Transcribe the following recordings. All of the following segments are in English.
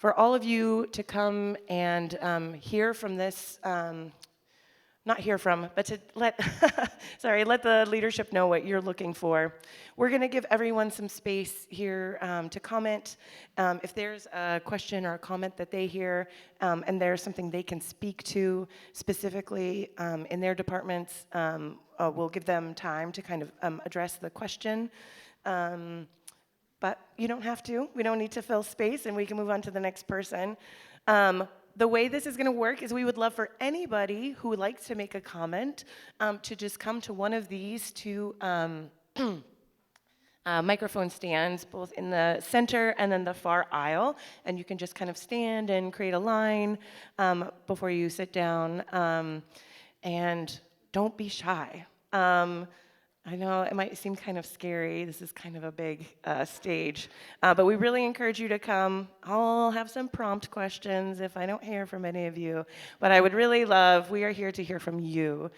for all of you to come and hear from this, not hear from, but to let, let the leadership know what you're looking for. We're going to give everyone some space here to comment. If there's a question or a comment that they hear and there's something they can speak to specifically in their departments, we'll give them time to kind of address the question. But you don't have to. We don't need to fill space, and we can move on to the next person. The way this is going to work is we would love for anybody who would like to make a comment to just come to one of these two microphone stands, both in the center and then the far aisle, and you can just kind of stand and create a line before you sit down, and don't be shy. I know it might seem kind of scary. This is kind of a big stage, but we really encourage you to come. I'll have some prompt questions if I don't hear from any of you, but I would really love, we are here to hear from you.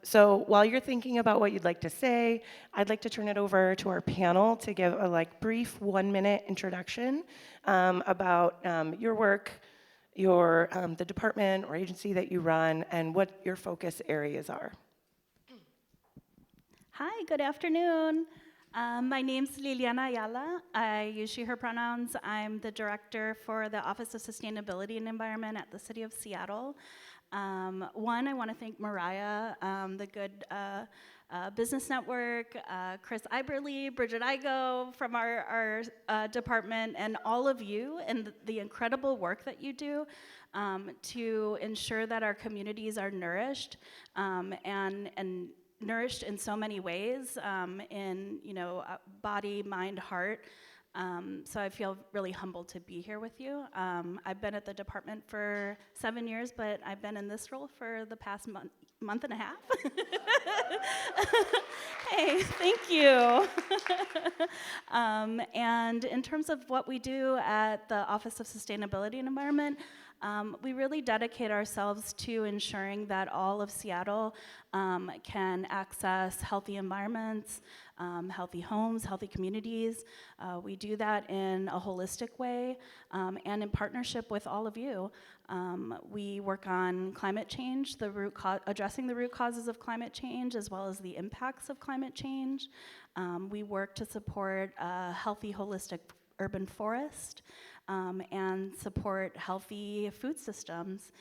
So while you're thinking about what you'd like to say, I'd like to turn it over to our panel to give a brief 1-minute introduction about your work, the department or agency that you run, and what your focus areas are. Hi, good afternoon. My name's Liliana Ayala. I use she, her pronouns. I'm the director for the Office of Sustainability and Environment at the City of Seattle. I want to thank Mariah, the Good Business Network, Chris Iberly, Bridget Igo from our department, and all of you and the incredible work that you do to ensure that our communities are nourished and nourished in so many ways, in body, mind, heart. So I feel really humbled to be here with you. I've been at the department for 7 years, but I've been in this role for the past month and a half. Hey, thank you. And in terms of what we do at the Office of Sustainability and Environment, we really dedicate ourselves to ensuring that all of Seattle can access healthy environments, healthy homes, healthy communities. We do that in a holistic way and in partnership with all of you. We work on climate change, addressing the root causes of climate change, as well as the impacts of climate change. We work to support a healthy, holistic urban forest and support healthy food systems.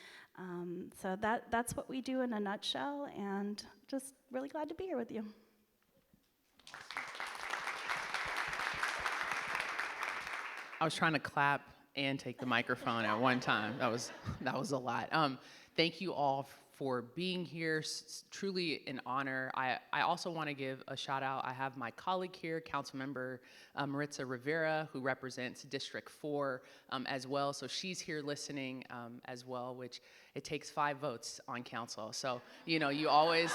So that's what we do in a nutshell, and just really glad to be here with you. I was trying to clap and take the microphone at one time. That was a lot. Thank you all for being here. Truly an honor. I also want to give a shout out. I have my colleague here, Councilmember Maritza Rivera, who represents District 4 as well. So she's here listening as well, which it takes 5 votes on council. So, you always,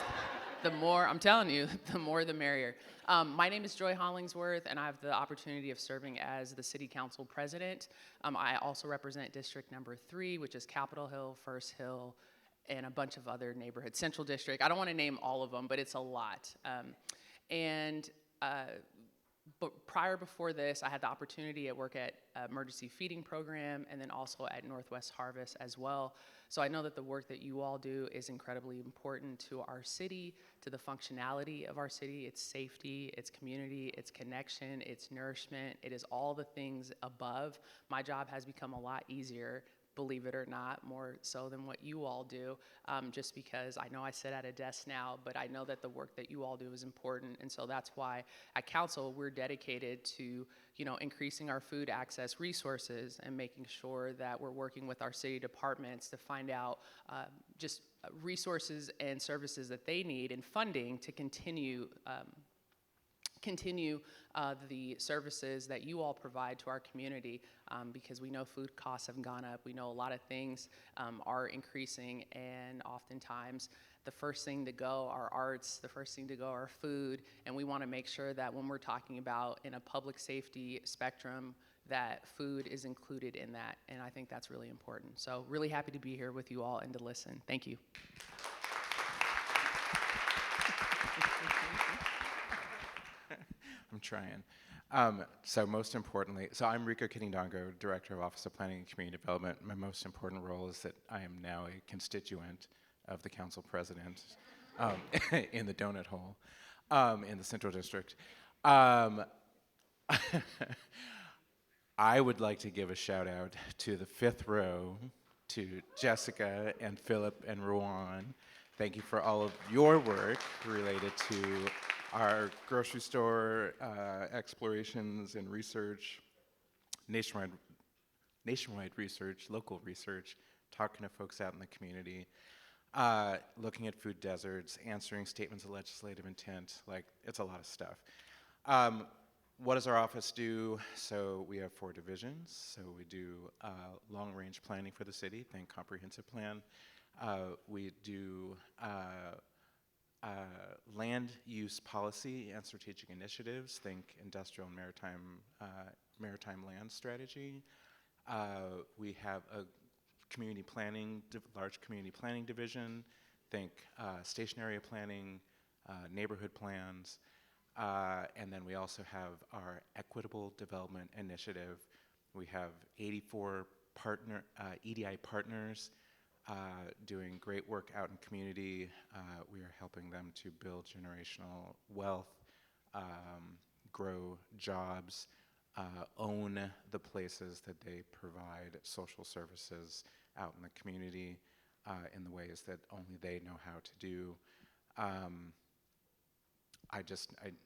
I'm telling you, the more the merrier. My name is Joy Hollingsworth, and I have the opportunity of serving as the City Council President. I also represent District Number 3, which is Capitol Hill, First Hill, and a bunch of other neighborhoods. Central District, I don't want to name all of them, but it's a lot. But before this, I had the opportunity at work at Emergency Feeding Program, and then also at Northwest Harvest as well. So I know that the work that you all do is incredibly important to our city, to the functionality of our city, its safety, its community, its connection, its nourishment. It is all the things above. My job has become a lot easier, believe it or not, more so than what you all do, just because I know I sit at a desk now, but I know that the work that you all do is important, and so that's why at Council we're dedicated to increasing our food access resources and making sure that we're working with our city departments to find out just resources and services that they need and funding to continue the services that you all provide to our community, because we know food costs have gone up. We know a lot of things are increasing, and oftentimes the first thing to go are arts, the first thing to go are food, and we want to make sure that when we're talking about in a public safety spectrum, that food is included in that, and I think that's really important. So really happy to be here with you all and to listen. Thank you. I'm trying. So most importantly, so I'm Rico Kiddingdongo, Director of Office of Planning and Community Development. My most important role is that I am now a constituent of the council president in the donut hole in the Central District. I would like to give a shout out to the fifth row, to Jessica and Philip and Ruan. Thank you for all of your work related to our grocery store explorations and research, nationwide research, local research, talking to folks out in the community, looking at food deserts, answering statements of legislative intent. Like, it's a lot of stuff. What does our office do? So we have 4 divisions. So we do long-range planning for the city, think comprehensive plan. We do land use policy and strategic initiatives, think industrial and maritime land strategy. We have a community planning, large community planning division, think station area planning, neighborhood plans. And then we also have our Equitable Development Initiative. We have 84 EDI partners doing great work out in community. We are helping them to build generational wealth, grow jobs, own the places that they provide social services out in the community in the ways that only they know how to do.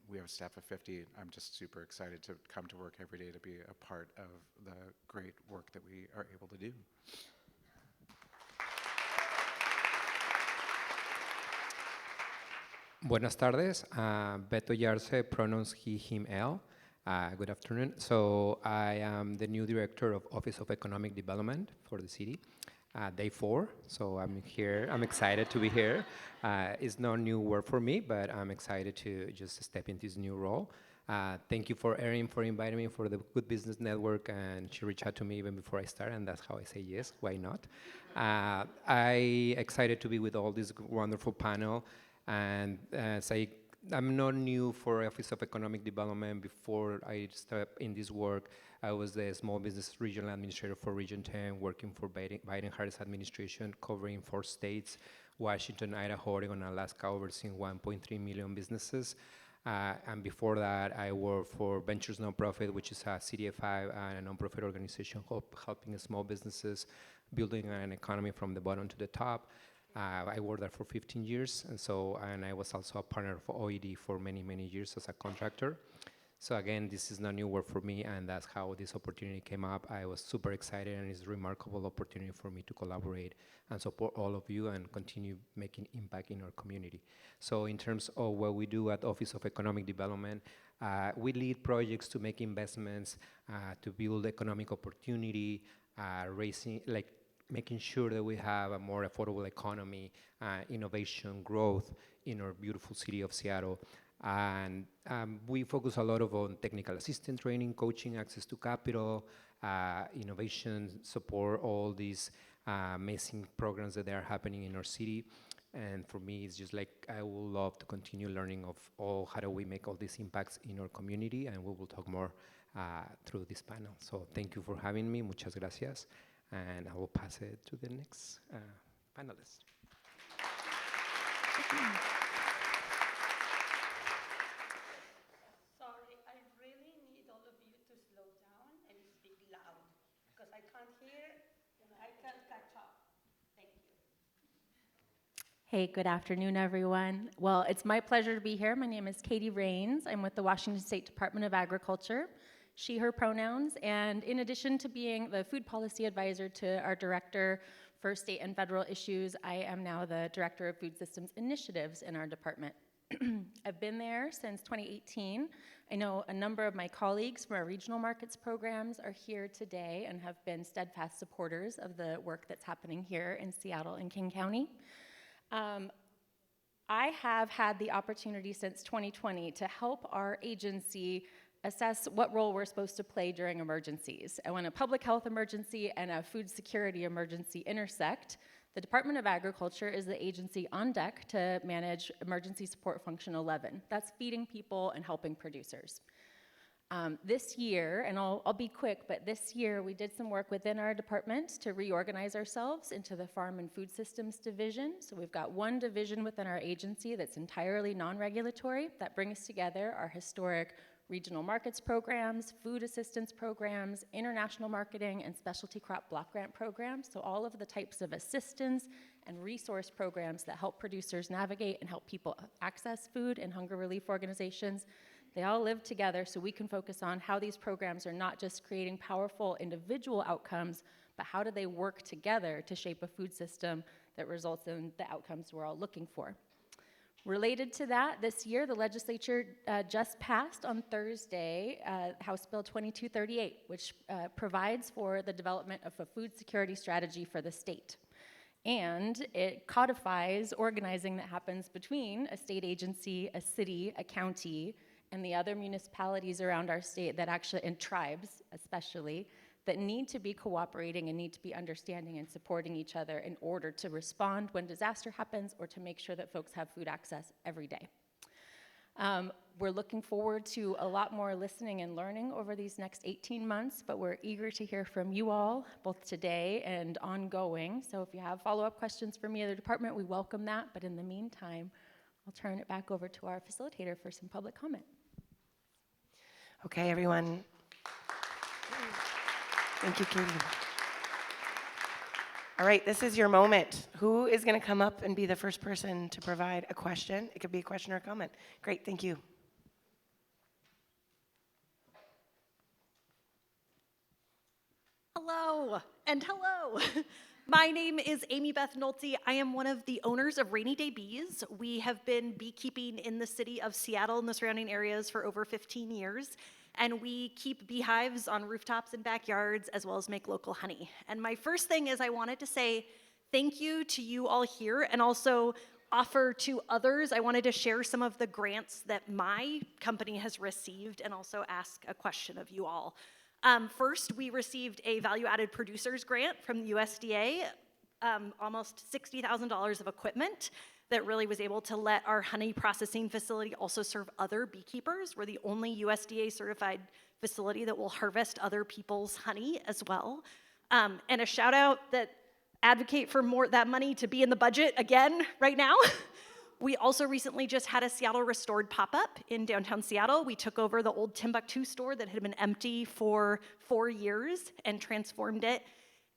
We have a staff of 50. I'm just super excited to come to work every day to be a part of the great work that we are able to do. Buenas tardes. Beto Yarse, pronouns he, him, el. Good afternoon. So I am the new director of Office of Economic Development for the city. Day 4, so I'm here. I'm excited to be here. It's no new work for me, but I'm excited to just step into this new role. Thank you for Erin for inviting me for the Good Business Network, and she reached out to me even before I started, and that's how I say yes, why not? I excited to be with all this wonderful panel, and I'm not new for Office of Economic Development. Before I stepped in this work, I was the Small Business Regional Administrator for Region 10, working for Biden-Harris administration, covering 4 states, Washington, Idaho, Oregon, Alaska, overseeing 1.3 million businesses. And before that, I worked for Ventures Nonprofit, which is a CDFI, a nonprofit organization helping small businesses, building an economy from the bottom to the top. I worked there for 15 years, and I was also a partner of OED for many, many years as a contractor. So again, this is not new work for me, and that's how this opportunity came up. I was super excited, and it's a remarkable opportunity for me to collaborate and support all of you and continue making impact in our community. So in terms of what we do at Office of Economic Development, we lead projects to make investments, to build economic opportunity, making sure that we have a more affordable economy, innovation, growth in our beautiful city of Seattle. And we focus a lot on technical assistant training, coaching, access to capital, innovation, support all these amazing programs that are happening in our city. And for me, it's just like I would love to continue learning of how do we make all these impacts in our community, and we will talk more through this panel. So thank you for having me. Muchas gracias. And I will pass it to the next panelist. Sorry, I really need all of you to slow down and speak loud, because I can't hear and I can't catch up. Thank you. Hey, good afternoon, everyone. Well, it's my pleasure to be here. My name is Katie Rains. I'm with the Washington State Department of Agriculture, she, her pronouns. And in addition to being the food policy advisor to our director for state and federal issues, I am now the director of food systems initiatives in our department. I've been there since 2018. I know a number of my colleagues from our regional markets programs are here today and have been steadfast supporters of the work that's happening here in Seattle and King County. I have had the opportunity since 2020 to help our agency assess what role we're supposed to play during emergencies. And when a public health emergency and a food security emergency intersect, the Department of Agriculture is the agency on deck to manage Emergency Support Function 11. That's feeding people and helping producers. This year, and I'll be quick, but this year we did some work within our department to reorganize ourselves into the Farm and Food Systems Division. So we've got one division within our agency that's entirely non-regulatory that brings together our historic regional markets programs, food assistance programs, international marketing, and specialty crop block grant programs. So all of the types of assistance and resource programs that help producers navigate and help people access food and hunger relief organizations. They all live together so we can focus on how these programs are not just creating powerful individual outcomes, but how do they work together to shape a food system that results in the outcomes we're all looking for. Related to that, this year the legislature just passed on Thursday House Bill 2238, which provides for the development of a food security strategy for the state. And it codifies organizing that happens between a state agency, a city, a county, and the other municipalities around our state that actually, and tribes especially, that need to be cooperating and need to be understanding and supporting each other in order to respond when disaster happens or to make sure that folks have food access every day. We're looking forward to a lot more listening and learning over these next 18 months, but we're eager to hear from you all, both today and ongoing. So if you have follow-up questions for me or the department, we welcome that. But in the meantime, I'll turn it back over to our facilitator for some public comment. Okay, everyone. Thank you, Katie. All right, this is your moment. Who is going to come up and be the first person to provide a question? It could be a question or a comment. Great, thank you. Hello, and hello. My name is Amy Beth Nolte. I am one of the owners of Rainy Day Bees. We have been beekeeping in the city of Seattle and the surrounding areas for over 15 years, and we keep beehives on rooftops and backyards, as well as make local honey. And my first thing is I wanted to say thank you to you all here, and also offer to others. I wanted to share some of the grants that my company has received, and also ask a question of you all. First, we received a value-added producers grant from the USDA, almost $60,000 of equipment that really was able to let our honey processing facility also serve other beekeepers. We're the only USDA certified facility that will harvest other people's honey as well. And a shout out that advocate for more that money to be in the budget again right now. We also recently just had a Seattle Restored pop-up in downtown Seattle. We took over the old Timbuktu store that had been empty for 4 years and transformed it.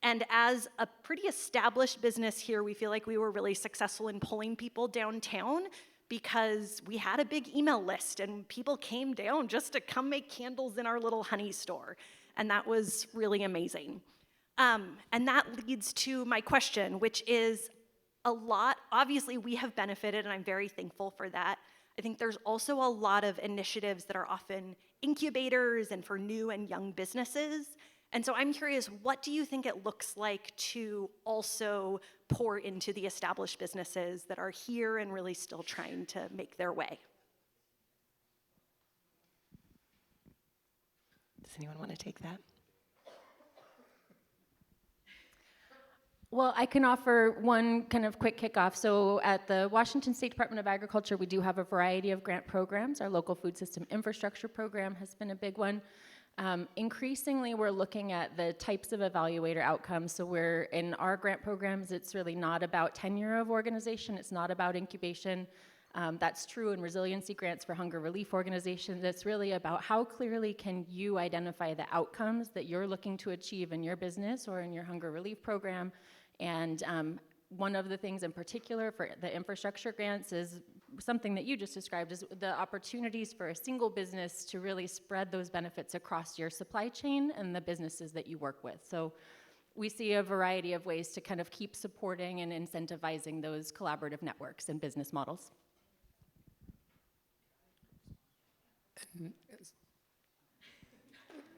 And as a pretty established business here, we feel like we were really successful in pulling people downtown because we had a big email list and people came down just to come make candles in our little honey store. And that was really amazing. And that leads to my question, which is, obviously we have benefited and I'm very thankful for that. I think there's also a lot of initiatives that are often incubators and for new and young businesses. And so I'm curious, what do you think it looks like to also pour into the established businesses that are here and really still trying to make their way? Does anyone want to take that? Well, I can offer one kind of quick kickoff. So at the Washington State Department of Agriculture, we do have a variety of grant programs. Our local food system infrastructure program has been a big one. Increasingly, we're looking at the types of evaluator outcomes. So we're in our grant programs, it's really not about tenure of organization. It's not about incubation. That's true in resiliency grants for hunger relief organizations. It's really about how clearly can you identify the outcomes that you're looking to achieve in your business or in your hunger relief program. And one of the things in particular for the infrastructure grants is something that you just described, is the opportunities for a single business to really spread those benefits across your supply chain and the businesses that you work with. So we see a variety of ways to kind of keep supporting and incentivizing those collaborative networks and business models.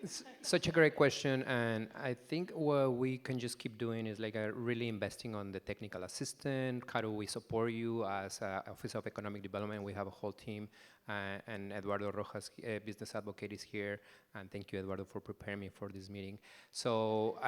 It's such a great question, and I think what we can just keep doing is like really investing on the technical assistant. How do we support you as Office of Economic Development? We have a whole team, and Eduardo Rojas, business advocate, is here. And thank you, Eduardo, for preparing me for this meeting. So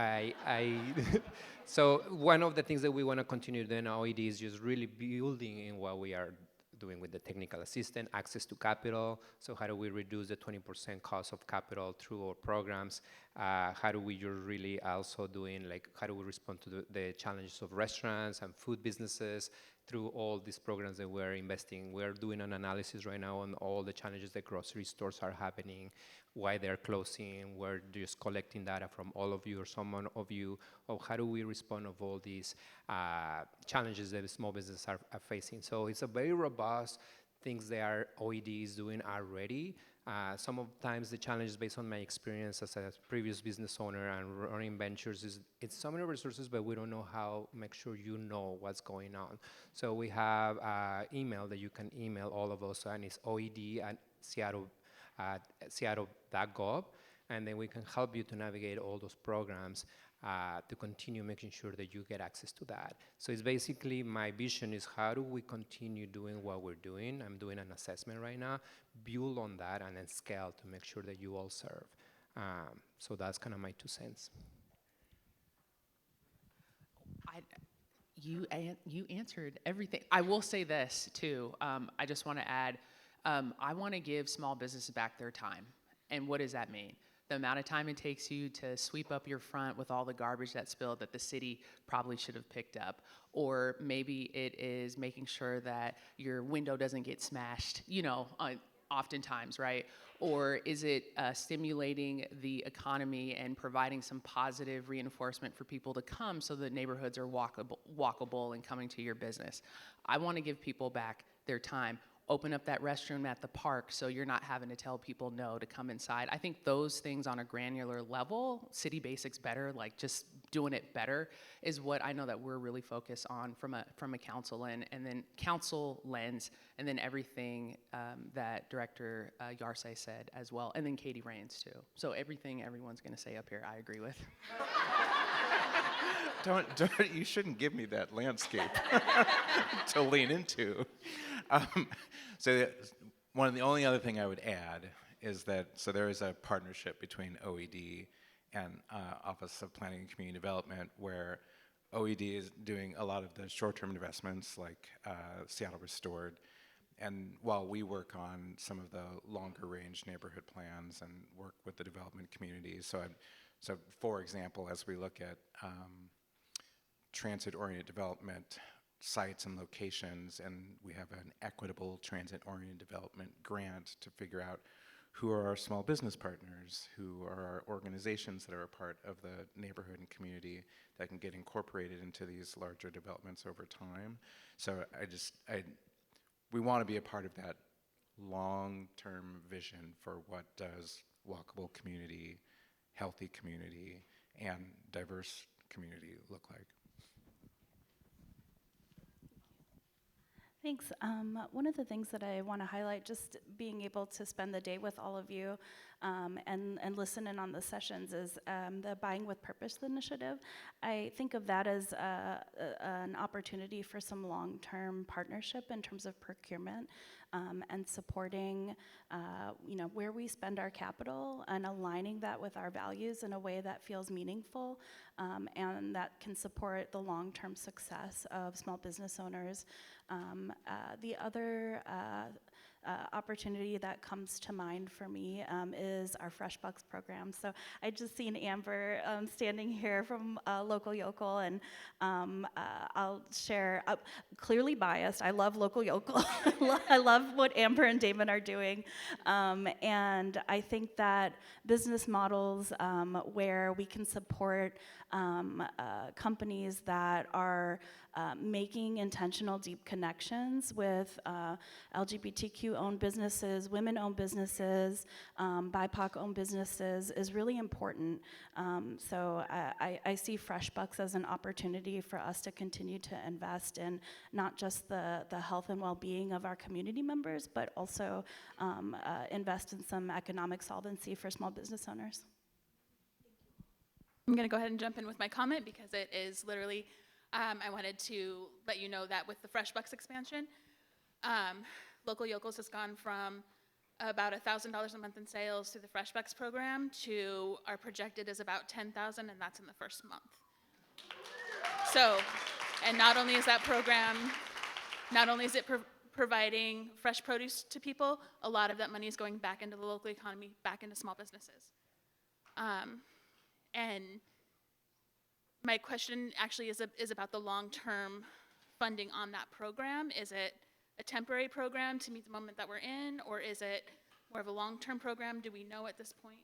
so one of the things that we want to continue doing at OED is just really building in what we are doing with the technical assistant, access to capital. So how do we reduce the 20% cost of capital through our programs? How do we really also doing how do we respond to the challenges of restaurants and food businesses through all these programs that we're investing? We're doing an analysis right now on all the challenges that grocery stores are happening, why they're closing. We're just collecting data from all of you or some of you of how do we respond of all these challenges that small businesses are facing. So it's a very robust things that our OED is doing already. Some of the times the challenges based on my experience as a previous business owner and running ventures is it's so many resources, but we don't know how make sure you know what's going on. So we have email that you can email all of us, and it's oed@seattle.gov, and then we can help you to navigate all those programs to continue making sure that you get access to that. So it's basically my vision is how do we continue doing what we're doing? I'm doing an assessment right now, build on that, and then scale to make sure that you all serve. So that's kind of my 2 cents. You answered everything. I will say this too. I just want to add, I want to give small businesses back their time. And what does that mean? The amount of time it takes you to sweep up your front with all the garbage that's spilled that the city probably should have picked up. Or maybe it is making sure that your window doesn't get smashed, oftentimes, right? Or is it stimulating the economy and providing some positive reinforcement for people to come so that neighborhoods are walkable and coming to your business? I want to give people back their time. Open up that restroom at the park so you're not having to tell people no to come inside. I think those things on a granular level, city basics better, like just doing it better, is what I know that we're really focused on from a council lens, and then everything that Director Yarse said as well, and then Katie Rains too. So everything everyone's going to say up here, I agree with. You shouldn't give me that landscape to lean into. So the only other thing I would add is that, so there is a partnership between OED and Office of Planning and Community Development, where OED is doing a lot of the short-term investments like Seattle Restored, and while we work on some of the longer range neighborhood plans and work with the development communities. So for example, as we look at transit-oriented development sites and locations, and we have an equitable transit-oriented development grant to figure out who are our small business partners, who are our organizations that are a part of the neighborhood and community that can get incorporated into these larger developments over time. So we want to be a part of that long-term vision for what does walkable community, healthy community, and diverse community look like. Thanks. One of the things that I want to highlight, just being able to spend the day with all of you and listen in on the sessions, is the Buying with Purpose initiative. I think of that as an opportunity for some long-term partnership in terms of procurement and supporting where we spend our capital and aligning that with our values in a way that feels meaningful and that can support the long-term success of small business owners. The other opportunity that comes to mind for me is our Fresh Bucks program. So I just seen Amber standing here from Local Yocal, and I'll share, clearly biased, I love Local Yocal. I love what Amber and Damon are doing. And I think that business models where we can support companies that are making intentional deep connections with LGBTQ-owned businesses, women-owned businesses, BIPOC-owned businesses is really important. So I see Fresh Bucks as an opportunity for us to continue to invest in not just the health and well-being of our community members, but also invest in some economic solvency for small business owners. I'm going to go ahead and jump in with my comment because it is literally, I wanted to let you know that with the Fresh Bucks expansion, Local Yokels has gone from about $1,000 a month in sales through the Fresh Bucks program to our projected is about $10,000, and that's in the first month. So, and not only is that program, not only is it providing fresh produce to people, a lot of that money is going back into the local economy, back into small businesses. And my question actually is about the long-term funding on that program. Is it a temporary program to meet the moment that we're in, or is it more of a long-term program? Do we know at this point?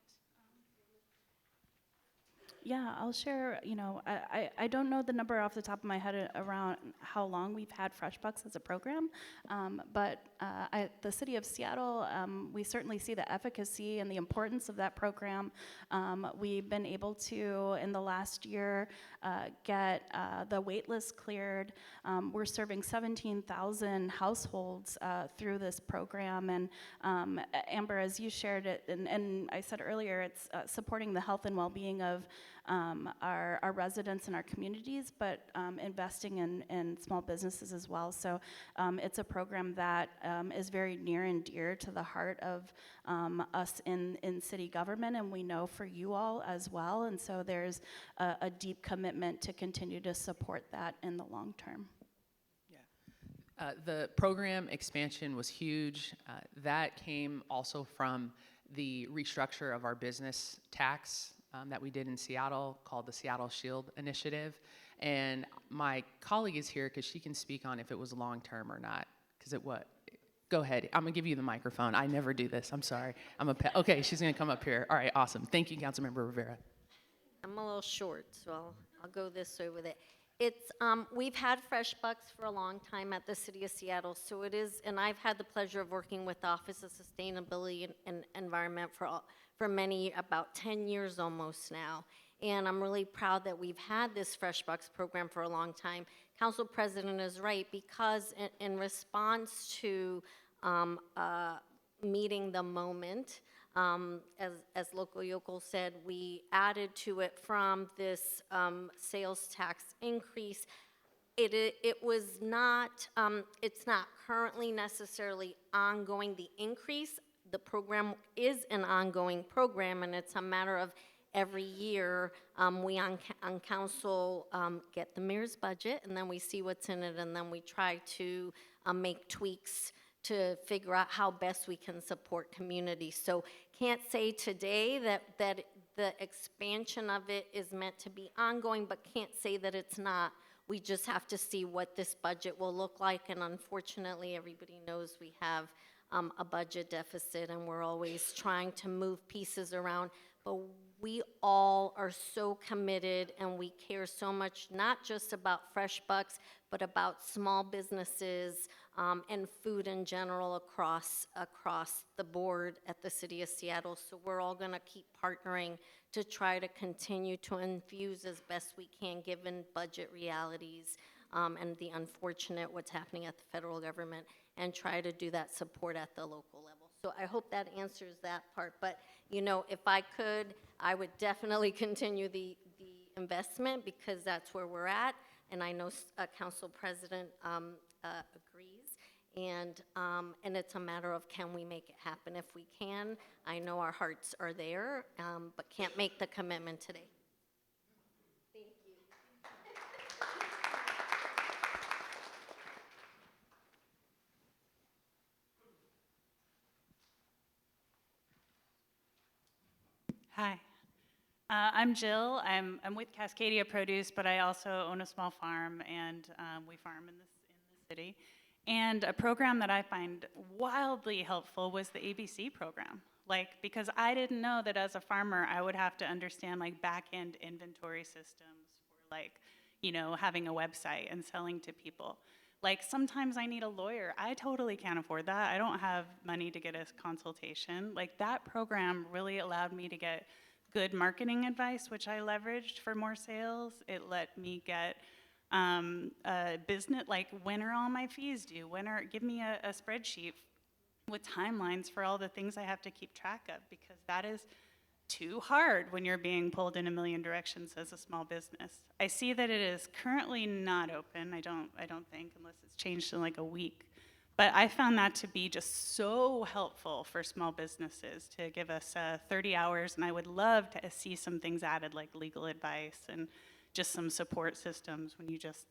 Yeah, I'll share, I don't know the number off the top of my head around how long we've had FreshBucks as a program, but at the city of Seattle, we certainly see the efficacy and the importance of that program. We've been able to, in the last year, get the wait list cleared. We're serving 17,000 households through this program, and Amber, as you shared it, and I said earlier, it's supporting the health and well-being of our residents and our communities, but investing in small businesses as well. So it's a program that is very near and dear to the heart of us in city government, and we know for you all as well. And so there's a deep commitment to continue to support that in the long term. The program expansion was huge. That came also from the restructure of our business tax that we did in Seattle called the Seattle Shield Initiative. And my colleague is here because she can speak on if it was long-term or not, because it was. Go ahead. I'm going to give you the microphone. I never do this. I'm sorry. Okay, she's going to come up here. All right, awesome. Thank you, Councilmember Rivera. I'm a little short, so I'll go this way with it. It's we've had FreshBucks for a long time at the City of Seattle, so it is, and I've had the pleasure of working with the Office of Sustainability and Environment for many, about 10 years almost now. And I'm really proud that we've had this FreshBucks program for a long time. Council President is right, because in response to meeting the moment, as Local Yokel said, we added to it from this sales tax increase. It was not, it's not currently necessarily ongoing, the increase. The program is an ongoing program, and it's a matter of every year we on council get the mayor's budget, and then we see what's in it, and then we try to make tweaks to figure out how best we can support communities. So can't say today that the expansion of it is meant to be ongoing, but can't say that it's not. We just have to see what this budget will look like, and unfortunately everybody knows we have a budget deficit, and we're always trying to move pieces around, but we all are so committed and we care so much, not just about FreshBucks, but about small businesses and food in general across the board at the City of Seattle. So we're all gonna keep partnering to try to continue to infuse as best we can given budget realities and the unfortunate what's happening at the federal government, and try to do that support at the local level. So I hope that answers that part. But you know, if I could, I would definitely continue the investment, because that's where we're at, and I know Council President agrees. And it's a matter of, can we make it happen? If we can, I know our hearts are there, but can't make the commitment today. Thank you. Hi, I'm Jill. I'm with Cascadia Produce, but I also own a small farm, and we farm in the city. And a program that I find wildly helpful was the ABC program. Because I didn't know that as a farmer I would have to understand back-end inventory systems for having a website and selling to people. Sometimes I need a lawyer. I totally can't afford that. I don't have money to get a consultation. That program really allowed me to get good marketing advice, which I leveraged for more sales. It let me get a business, when are all my fees due? Give me a spreadsheet with timelines for all the things I have to keep track of, because that is too hard when you're being pulled in a million directions as a small business. I see that it is currently not open, I don't think, unless it's changed in a week. But I found that to be just so helpful for small businesses to give us 30 hours, and I would love to see some things added, like legal advice and just some support systems when you just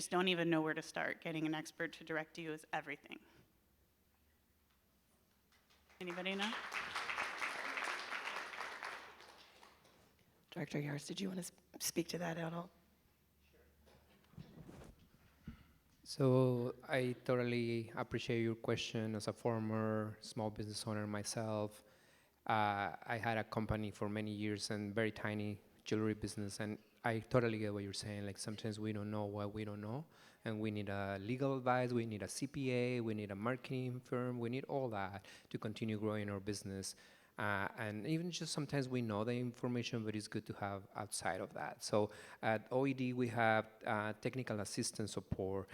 don't even know where to start. Getting an expert to direct you is everything. Anybody know? Director Yars, did you want to speak to that at all? So I totally appreciate your question. As a former small business owner myself, I had a company for many years and very tiny jewelry business, and I totally get what you're saying. Like sometimes we don't know what we don't know, and we need a legal advice, we need a CPA, we need a marketing firm, we need all that to continue growing our business. And even just sometimes we know the information, but it's good to have outside of that. So at OED, we have technical assistance support.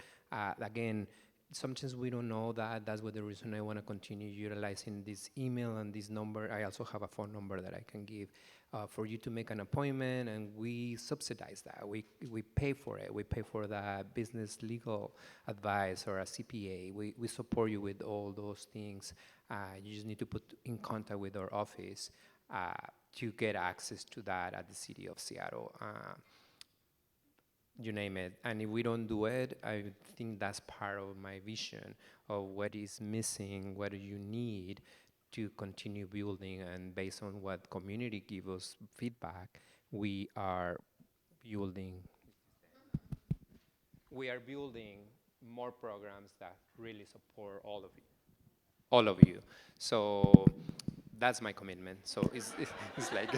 Again, sometimes we don't know that. That's what the reason I want to continue utilizing this email and this number. I also have a phone number that I can give for you to make an appointment, and we subsidize that. We pay for it. We pay for the business legal advice or a CPA. We support you with all those things. You just need to put in contact with our office to get access to that at the City of Seattle. You name it. And if we don't do it, I think that's part of my vision of what is missing, what do you need to continue building. And based on what community give us feedback, we are building more programs that really support all of you. So that's my commitment. So it's like,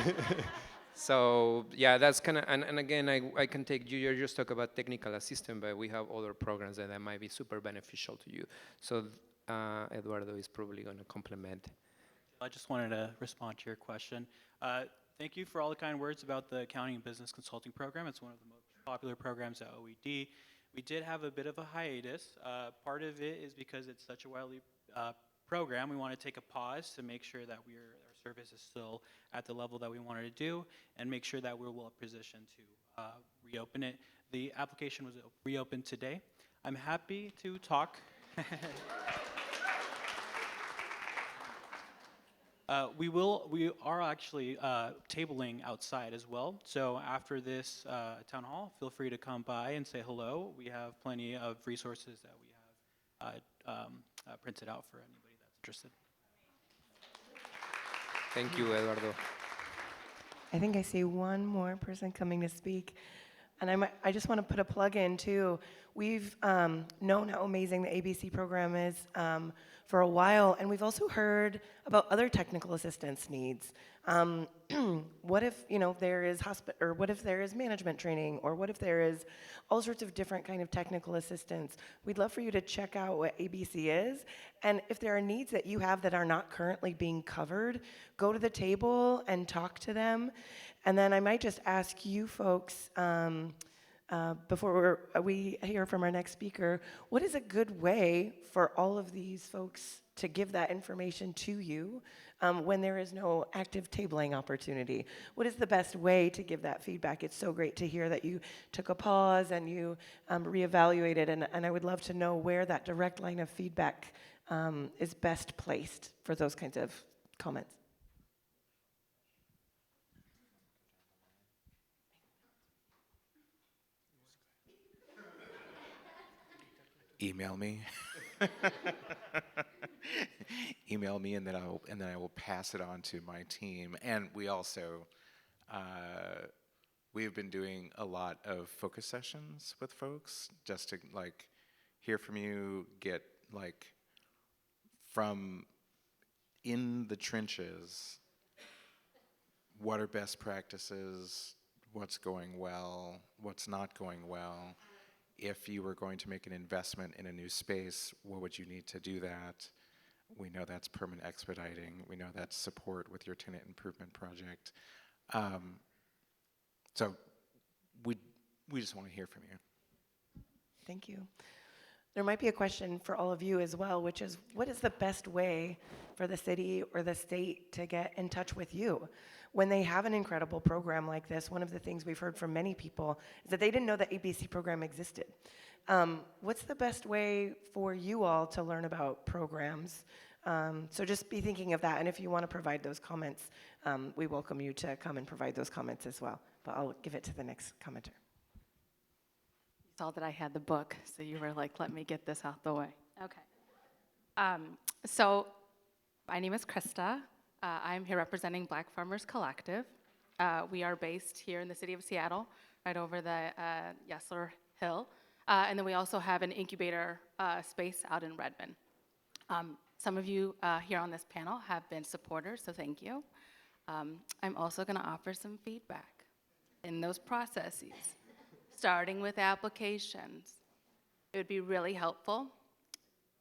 so yeah, that's kind of, and again, I can take, you just talk about technical assistance, but we have other programs that might be super beneficial to you. So Eduardo is probably going to complement. I just wanted to respond to your question. Thank you for all the kind words about the Accounting and Business Consulting Program. It's one of the most popular programs at OED. We did have a bit of a hiatus. Part of it is because it's such a widely program. We want to take a pause to make sure that our service is still at the level that we wanted to do and make sure that we're well positioned to reopen it. The application was reopened today. I'm happy to talk. We are actually tabling outside as well. So after this town hall, feel free to come by and say hello. We have plenty of resources that we have printed out for anybody that's interested. Thank you, Eduardo. I think I see one more person coming to speak. And I just want to put a plug in too. We've known how amazing the ABC program is for a while, and we've also heard about other technical assistance needs. What if there is or what if there is management training, or what if there is all sorts of different kind of technical assistance? We'd love for you to check out what ABC is, and if there are needs that you have that are not currently being covered, go to the table and talk to them. And then I might just ask you folks, before we hear from our next speaker, what is a good way for all of these folks to give that information to you when there is no active tabling opportunity? What is the best way to give that feedback? It's so great to hear that you took a pause and you reevaluated, and I would love to know where that direct line of feedback is best placed for those kinds of comments. Email me. Email me, and then I will pass it on to my team. And we also we've been doing a lot of focus sessions with folks just to hear from you, get from in the trenches, what are best practices, what's going well, what's not going well. If you were going to make an investment in a new space, what would you need to do that? We know that's permanent expediting. We know that's support with your tenant improvement project. So we just want to hear from you. Thank you. There might be a question for all of you as well, which is, what is the best way for the city or the state to get in touch with you? When they have an incredible program like this, one of the things we've heard from many people is that they didn't know the ABC program existed. What's the best way for you all to learn about programs? So just be thinking of that, and if you want to provide those comments, we welcome you to come and provide those comments as well. But I'll give it to the next commenter. You saw that I had the book, so you were like, let me get this out the way. Okay. So My name is Krista. I'm here representing Black Farmers Collective. We are based here in the city of Seattle, right over the Yesler Hill. And then we also have an incubator space out in Redmond. Some of you here on this panel have been supporters, so thank you. I'm also going to offer some feedback in those processes, starting with applications. It would be really helpful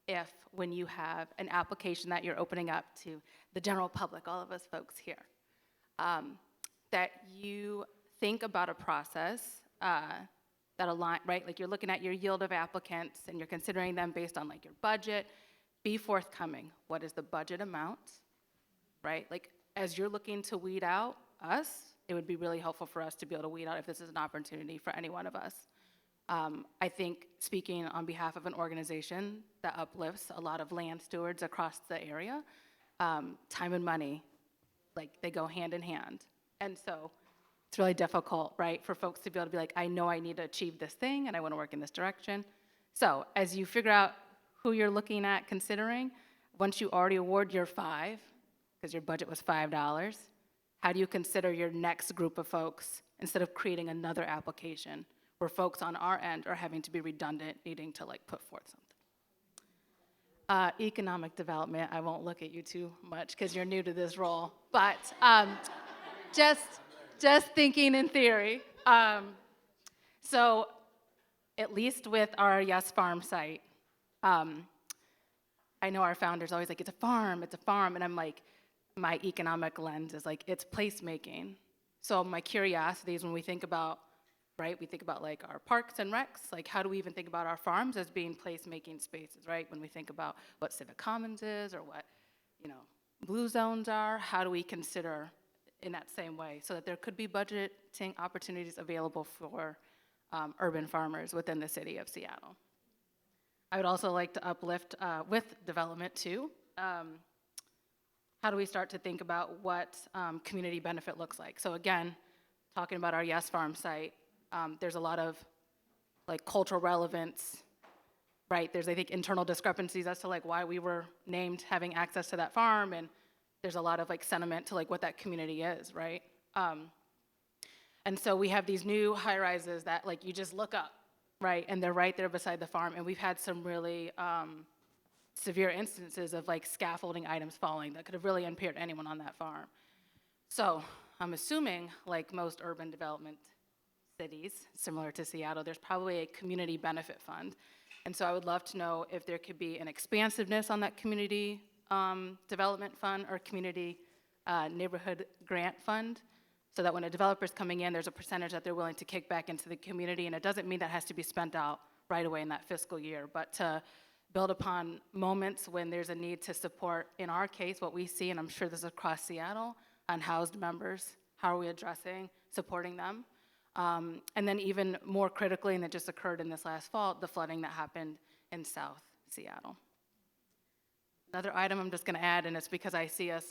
if, when you have an application that you're opening up to the general public, all of us folks here, that you think about a process that align, right? Like you're looking at your yield of applicants and you're considering them based on like your budget. Be forthcoming. What is the budget amount, right? Like as you're looking to weed out us, it would be really helpful for us to be able to weed out if this is an opportunity for any one of us. I think speaking on behalf of an organization that uplifts a lot of land stewards across the area, time and money, like they go hand in hand. And so it's really difficult, right, for folks to be able to be like, I know I need to achieve this thing and I want to work in this direction. So as you figure out who you're looking at considering, once you already award your $5, because your budget was $5, how do you consider your next group of folks instead of creating another application where folks on our end are having to be redundant, needing to like put forth something? Economic development, I won't look at you too much because you're new to this role, but just thinking in theory. So at least with our Yes Farm site, I know our founder's always like, it's a farm, and I'm like, my economic lens is like, it's placemaking. So my curiosity is when we think about, right, we think about like our parks and recs, like how do we even think about our farms as being placemaking spaces, right? When we think about what Civic Commons is or what, blue zones are, how do we consider in that same way so that there could be budgeting opportunities available for urban farmers within the city of Seattle? I would also like to uplift with development too. How do we start to think about what community benefit looks like? So again, talking about our Yes Farm site, there's a lot of like cultural relevance, right? There's, I think, internal discrepancies as to like why we were named having access to that farm, and there's a lot of like sentiment to like what that community is, right? And so we have these new high rises that like you just look up, right? And they're right there beside the farm, and we've had some really severe instances of like scaffolding items falling that could have really impaired anyone on that farm. So I'm assuming, like most urban development cities, similar to Seattle, there's probably a community benefit fund. And so I would love to know if there could be an expansiveness on that community development fund or community neighborhood grant fund, so that when a developer's coming in, there's a percentage that they're willing to kick back into the community. And it doesn't mean that has to be spent out right away in that fiscal year, but to build upon moments when there's a need to support, in our case, what we see, and I'm sure this is across Seattle, unhoused members. How are we addressing, supporting them? And then even more critically, and that just occurred in this last fall, the flooding that happened in South Seattle. Another item I'm just going to add, and it's because I see us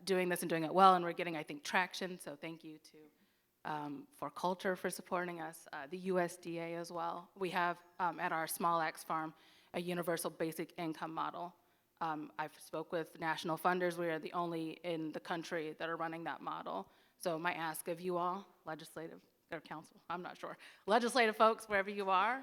doing this and doing it well, and we're getting, I think, traction, so thank you to For Culture for supporting us, the USDA as well. We have, at our Small Axe Farm, a universal basic income model. I've spoke with national funders. We are the only in the country that are running that model. So my ask of you all, legislative or council, I'm not sure, legislative folks, wherever you are,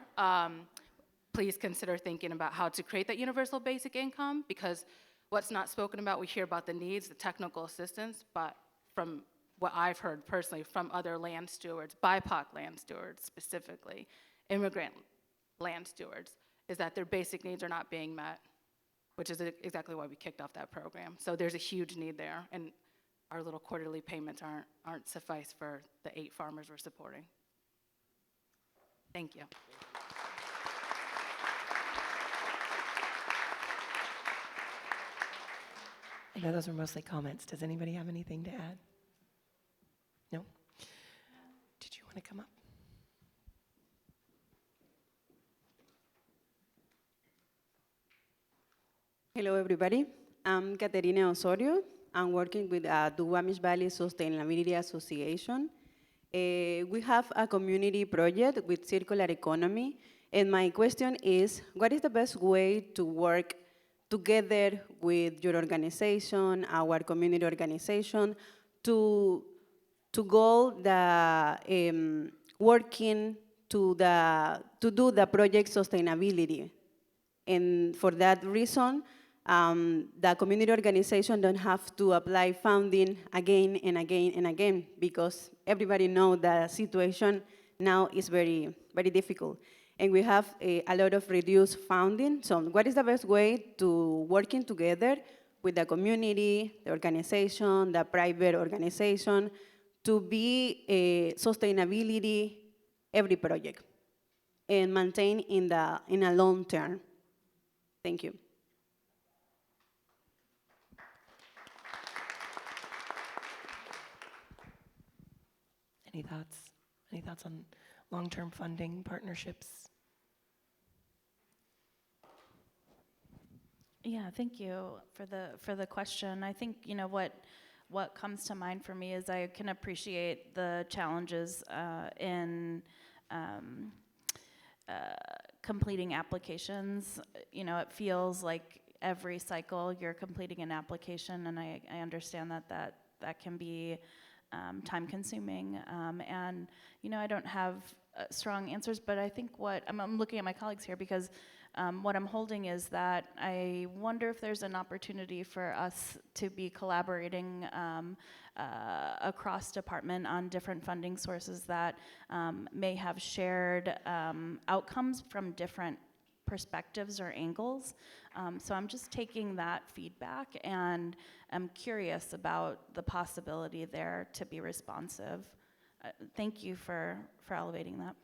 please consider thinking about how to create that universal basic income, because what's not spoken about, we hear about the needs, the technical assistance, but from what I've heard personally from other land stewards, BIPOC land stewards specifically, immigrant land stewards, is that their basic needs are not being met, which is exactly why we kicked off that program. So there's a huge need there, and our little quarterly payments aren't suffice for the 8 farmers we're supporting. Thank you. I know those were mostly comments. Does anybody have anything to add? No? Did you want to come up? Hello, everybody. I'm Caterina Osorio. I'm working with the Duwamish Valley Sustainability Association. We have a community project with circular economy, and my question is, what is the best way to work together with your organization, our community organization, to go the working to do the project sustainability. And for that reason, the community organization don't have to apply funding again and again and again, because everybody knows the situation now is very, very difficult. And we have a lot of reduced funding. So what is the best way to working together with the community, the organization, the private organization, to be a sustainability every project and maintain in a long term? Thank you. Any thoughts? Any thoughts on long-term funding partnerships? Yeah, thank you for the question. I think what comes to mind for me is I can appreciate the challenges in completing applications. It feels like every cycle you're completing an application, and I understand that can be time consuming. And I don't have strong answers, but I think I'm looking at my colleagues here, because what I'm holding is that I wonder if there's an opportunity for us to be collaborating across department on different funding sources that may have shared outcomes from different perspectives or angles. So I'm just taking that feedback, and I'm curious about the possibility there to be responsive. Thank you for elevating that.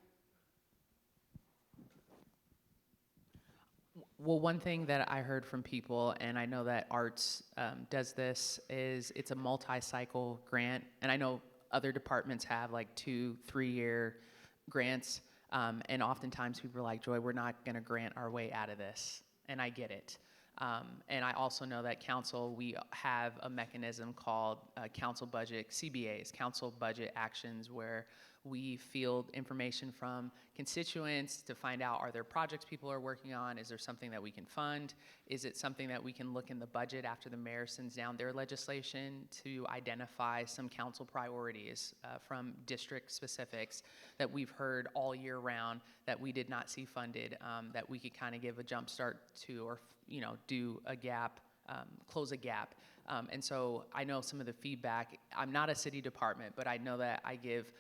Well, one thing that I heard from people, and I know that Arts does this, is it's a multi-cycle grant. And I know other departments have like 2-3 year grants. And oftentimes people are like, Joy, we're not going to grant our way out of this. And I get it. And I also know that council, we have a mechanism called council budget, CBAs, council budget actions, where we field information from constituents to find out, are there projects people are working on? Is there something that we can fund? Is it something that we can look in the budget after the mayor sends down their legislation to identify some council priorities from district specifics that we've heard all year round that we did not see funded, that we could kind of give a jump start to, or do a gap, close a gap. And so I know some of the feedback. I'm not a city department, but I know that I give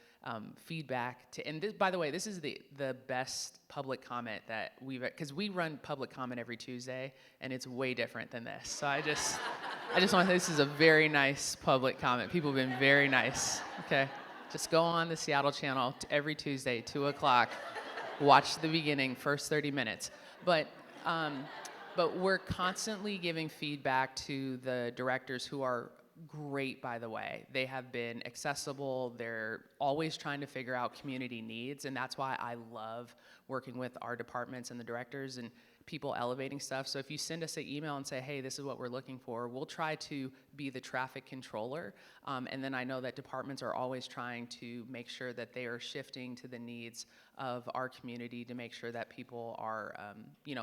feedback to, and this, by the way, this is the best public comment that we've, because we run public comment every Tuesday, and it's way different than this. So I just want to say this is a very nice public comment. People have been very nice, okay? Just go on the Seattle channel every Tuesday, 2 o'clock, watch the beginning, first 30 minutes. But we're constantly giving feedback to the directors, who are great, by the way. They have been accessible. They're always trying to figure out community needs, and that's why I love working with our departments and the directors and people elevating stuff. So if you send us an email and say, hey, this is what we're looking for, we'll try to be the traffic controller. And then I know that departments are always trying to make sure that they are shifting to the needs of our community to make sure that people are,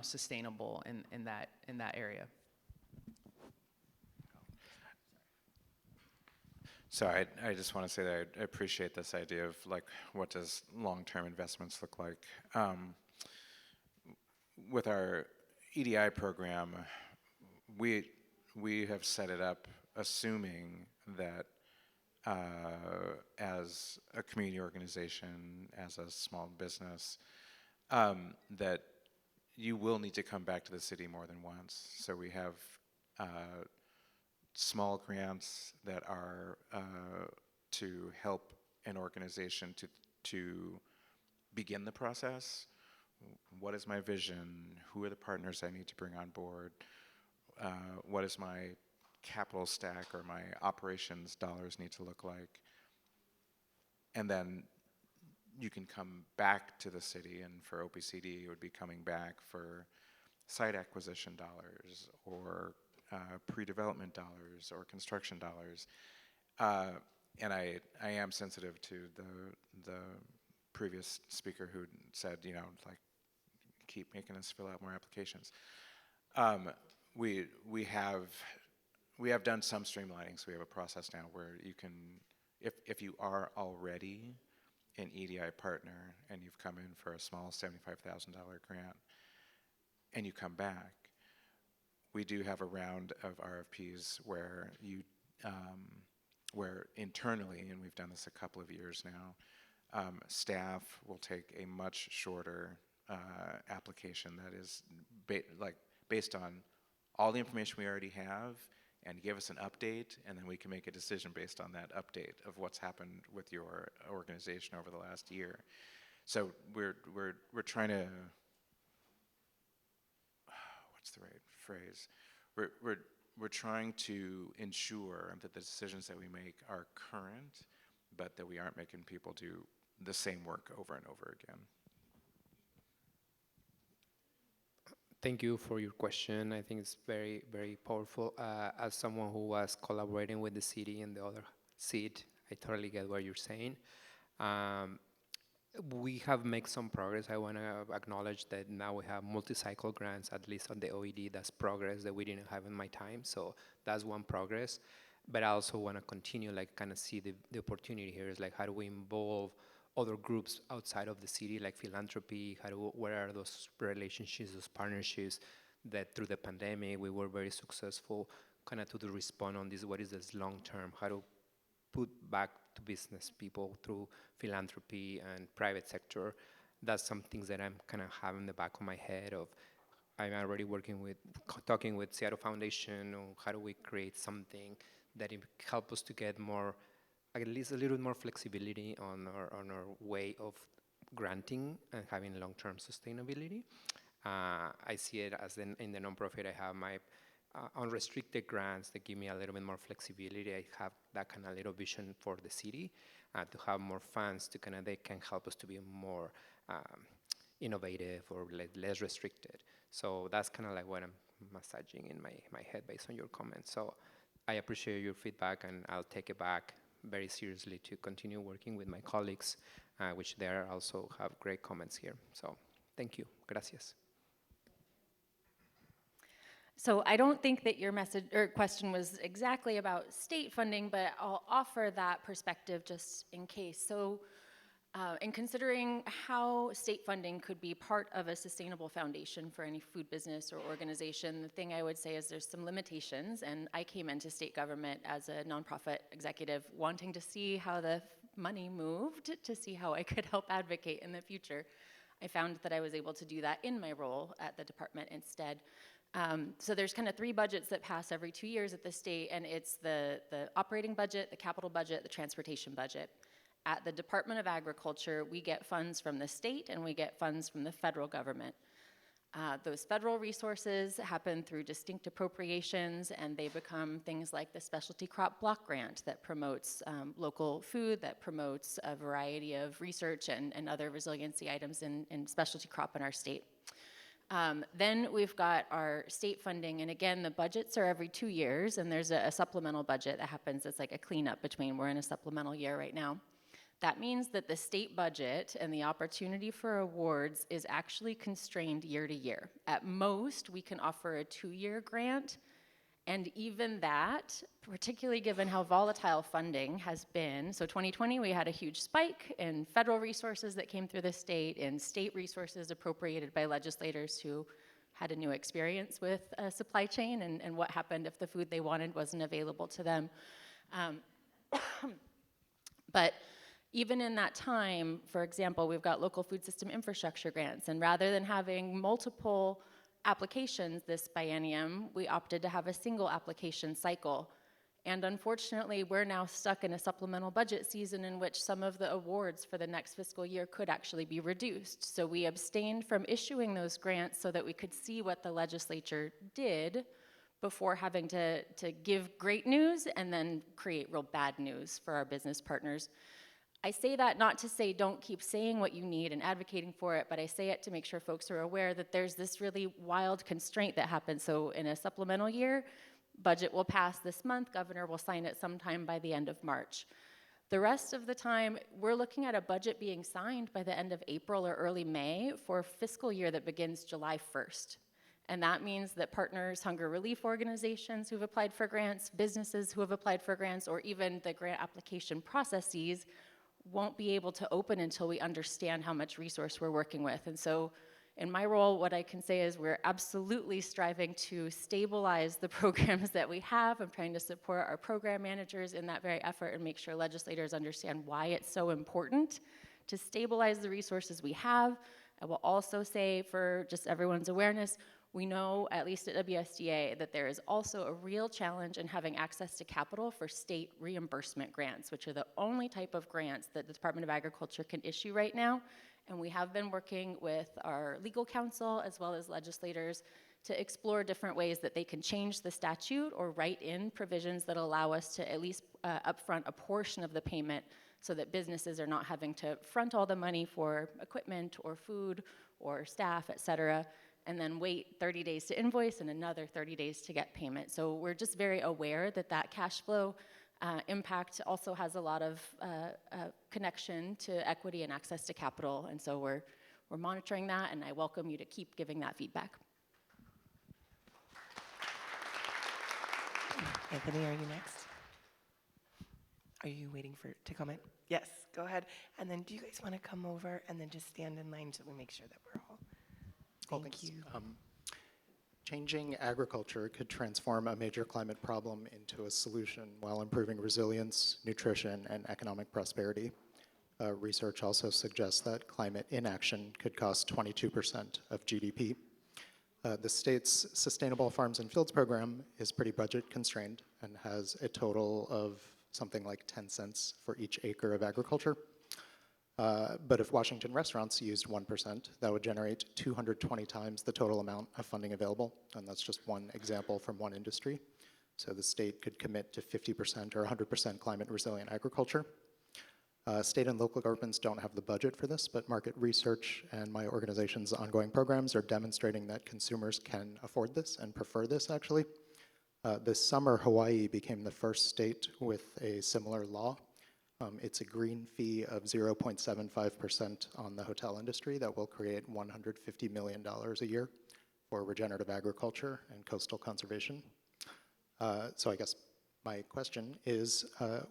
sustainable in that area. So I just want to say that I appreciate this idea of like, what does long-term investments look like? With our EDI program, we have set it up assuming that as a community organization, as a small business, that you will need to come back to the city more than once. So we have small grants that are to help an organization to begin the process. What is my vision? Who are the partners I need to bring on board? What is my capital stack or my operations dollars need to look like? And then you can come back to the city, and for OPCD, it would be coming back for site acquisition dollars, or pre-development dollars, or construction dollars. And I am sensitive to the previous speaker who said, like, keep making us fill out more applications. we have done some streamlining, so we have a process now where you can, if you are already an EDI partner and you've come in for a small $75,000 grant and you come back, we do have a round of RFPs where where internally, and we've done this a couple of years now, staff will take a much shorter application that is based on all the information we already have and give us an update, and then we can make a decision based on that update of what's happened with your organization over the last year. So we're trying to, what's the right phrase? We're trying to ensure that the decisions that we make are current, but that we aren't making people do the same work over and over again. Thank you for your question. I think it's very, very powerful. As someone who was collaborating with the city in the other seat, I totally get what you're saying. We have made some progress. I want to acknowledge that now we have multi-cycle grants, at least on the OED. That's progress that we didn't have in my time. So that's one progress. But I also want to continue, like, kind of see the opportunity here is like, how do we involve other groups outside of the city, like philanthropy? Where are those relationships, those partnerships that through the pandemic we were very successful kind of to respond on this, what is this long term, how to put back to business people through philanthropy and private sector. That's some things that I'm kind of have in the back of my head of, I'm already talking with Seattle Foundation on how do we create something that help us to get more, at least a little more flexibility on our way of granting and having long-term sustainability. I see it as in the nonprofit, I have my unrestricted grants that give me a little bit more flexibility. I have that kind of little vision for the city to have more funds to they can help us to be more innovative or less restricted. So that's kind of like what I'm massaging in my head based on your comments. So I appreciate your feedback, and I'll take it back very seriously to continue working with my colleagues, which they also have great comments here. So thank you. Gracias. So I don't think that your message or question was exactly about state funding, but I'll offer that perspective just in case. So in considering how state funding could be part of a sustainable foundation for any food business or organization, the thing I would say is there's some limitations, and I came into state government as a nonprofit executive wanting to see how the money moved, to see how I could help advocate in the future. I found that I was able to do that in my role at the department instead. So there's kind of 3 budgets that pass every 2 years at the state, and it's the operating budget, the capital budget, the transportation budget. At the Department of Agriculture, we get funds from the state and we get funds from the federal government. Those federal resources happen through distinct appropriations, and they become things like the Specialty Crop Block Grant that promotes local food, that promotes a variety of research and other resiliency items in specialty crop in our state. Then we've got our state funding, and again, the budgets are every 2 years, and there's a supplemental budget that happens. It's like a cleanup between, we're in a supplemental year right now. That means that the state budget and the opportunity for awards is actually constrained year to year. At most, we can offer a 2-year grant, and even that, particularly given how volatile funding has been, so 2020 we had a huge spike in federal resources that came through the state, and state resources appropriated by legislators who had a new experience with supply chain and what happened if the food they wanted wasn't available to them. But even in that time, for example, we've got local food system infrastructure grants, and rather than having multiple applications this biennium, we opted to have a single application cycle. And unfortunately, we're now stuck in a supplemental budget season in which some of the awards for the next fiscal year could actually be reduced. So we abstained from issuing those grants so that we could see what the legislature did before having to give great news and then create real bad news for our business partners. I say that not to say don't keep saying what you need and advocating for it, but I say it to make sure folks are aware that there's this really wild constraint that happens. So in a supplemental year, budget will pass this month, governor will sign it sometime by the end of March. The rest of the time, we're looking at a budget being signed by the end of April or early May for a fiscal year that begins July 1st. And that means that partners, hunger relief organizations who've applied for grants, businesses who have applied for grants, or even the grant application processes won't be able to open until we understand how much resource we're working with. And so in my role, what I can say is we're absolutely striving to stabilize the programs that we have. I'm trying to support our program managers in that very effort and make sure legislators understand why it's so important to stabilize the resources we have. I will also say, for just everyone's awareness, we know, at least at WSDA, that there is also a real challenge in having access to capital for state reimbursement grants, which are the only type of grants that the Department of Agriculture can issue right now. And we have been working with our legal counsel as well as legislators to explore different ways that they can change the statute or write in provisions that allow us to at least upfront a portion of the payment so that businesses are not having to front all the money for equipment or food or staff, et cetera, and then wait 30 days to invoice and another 30 days to get payment. So we're just very aware that that cash flow impact also has a lot of connection to equity and access to capital, and so we're monitoring that, and I welcome you to keep giving that feedback. Anthony, are you next? Are you waiting to comment? Yes, go ahead. And then do you guys want to come over and then just stand in line so we make sure that we're all, thank you. Changing agriculture could transform a major climate problem into a solution while improving resilience, nutrition, and economic prosperity. Research also suggests that climate inaction could cost 22% of GDP. The state's Sustainable Farms and Fields program is pretty budget constrained and has a total of something like 10 cents for each acre of agriculture. But if Washington restaurants used 1%, that would generate 220 times the total amount of funding available, and that's just one example from one industry. So the state could commit to 50% or 100% climate resilient agriculture. State and local governments don't have the budget for this, but market research and my organization's ongoing programs are demonstrating that consumers can afford this and prefer this, actually. This summer, Hawaii became the first state with a similar law. It's a green fee of 0.75% on the hotel industry that will create $150 million a year for regenerative agriculture and coastal conservation. So I guess my question is,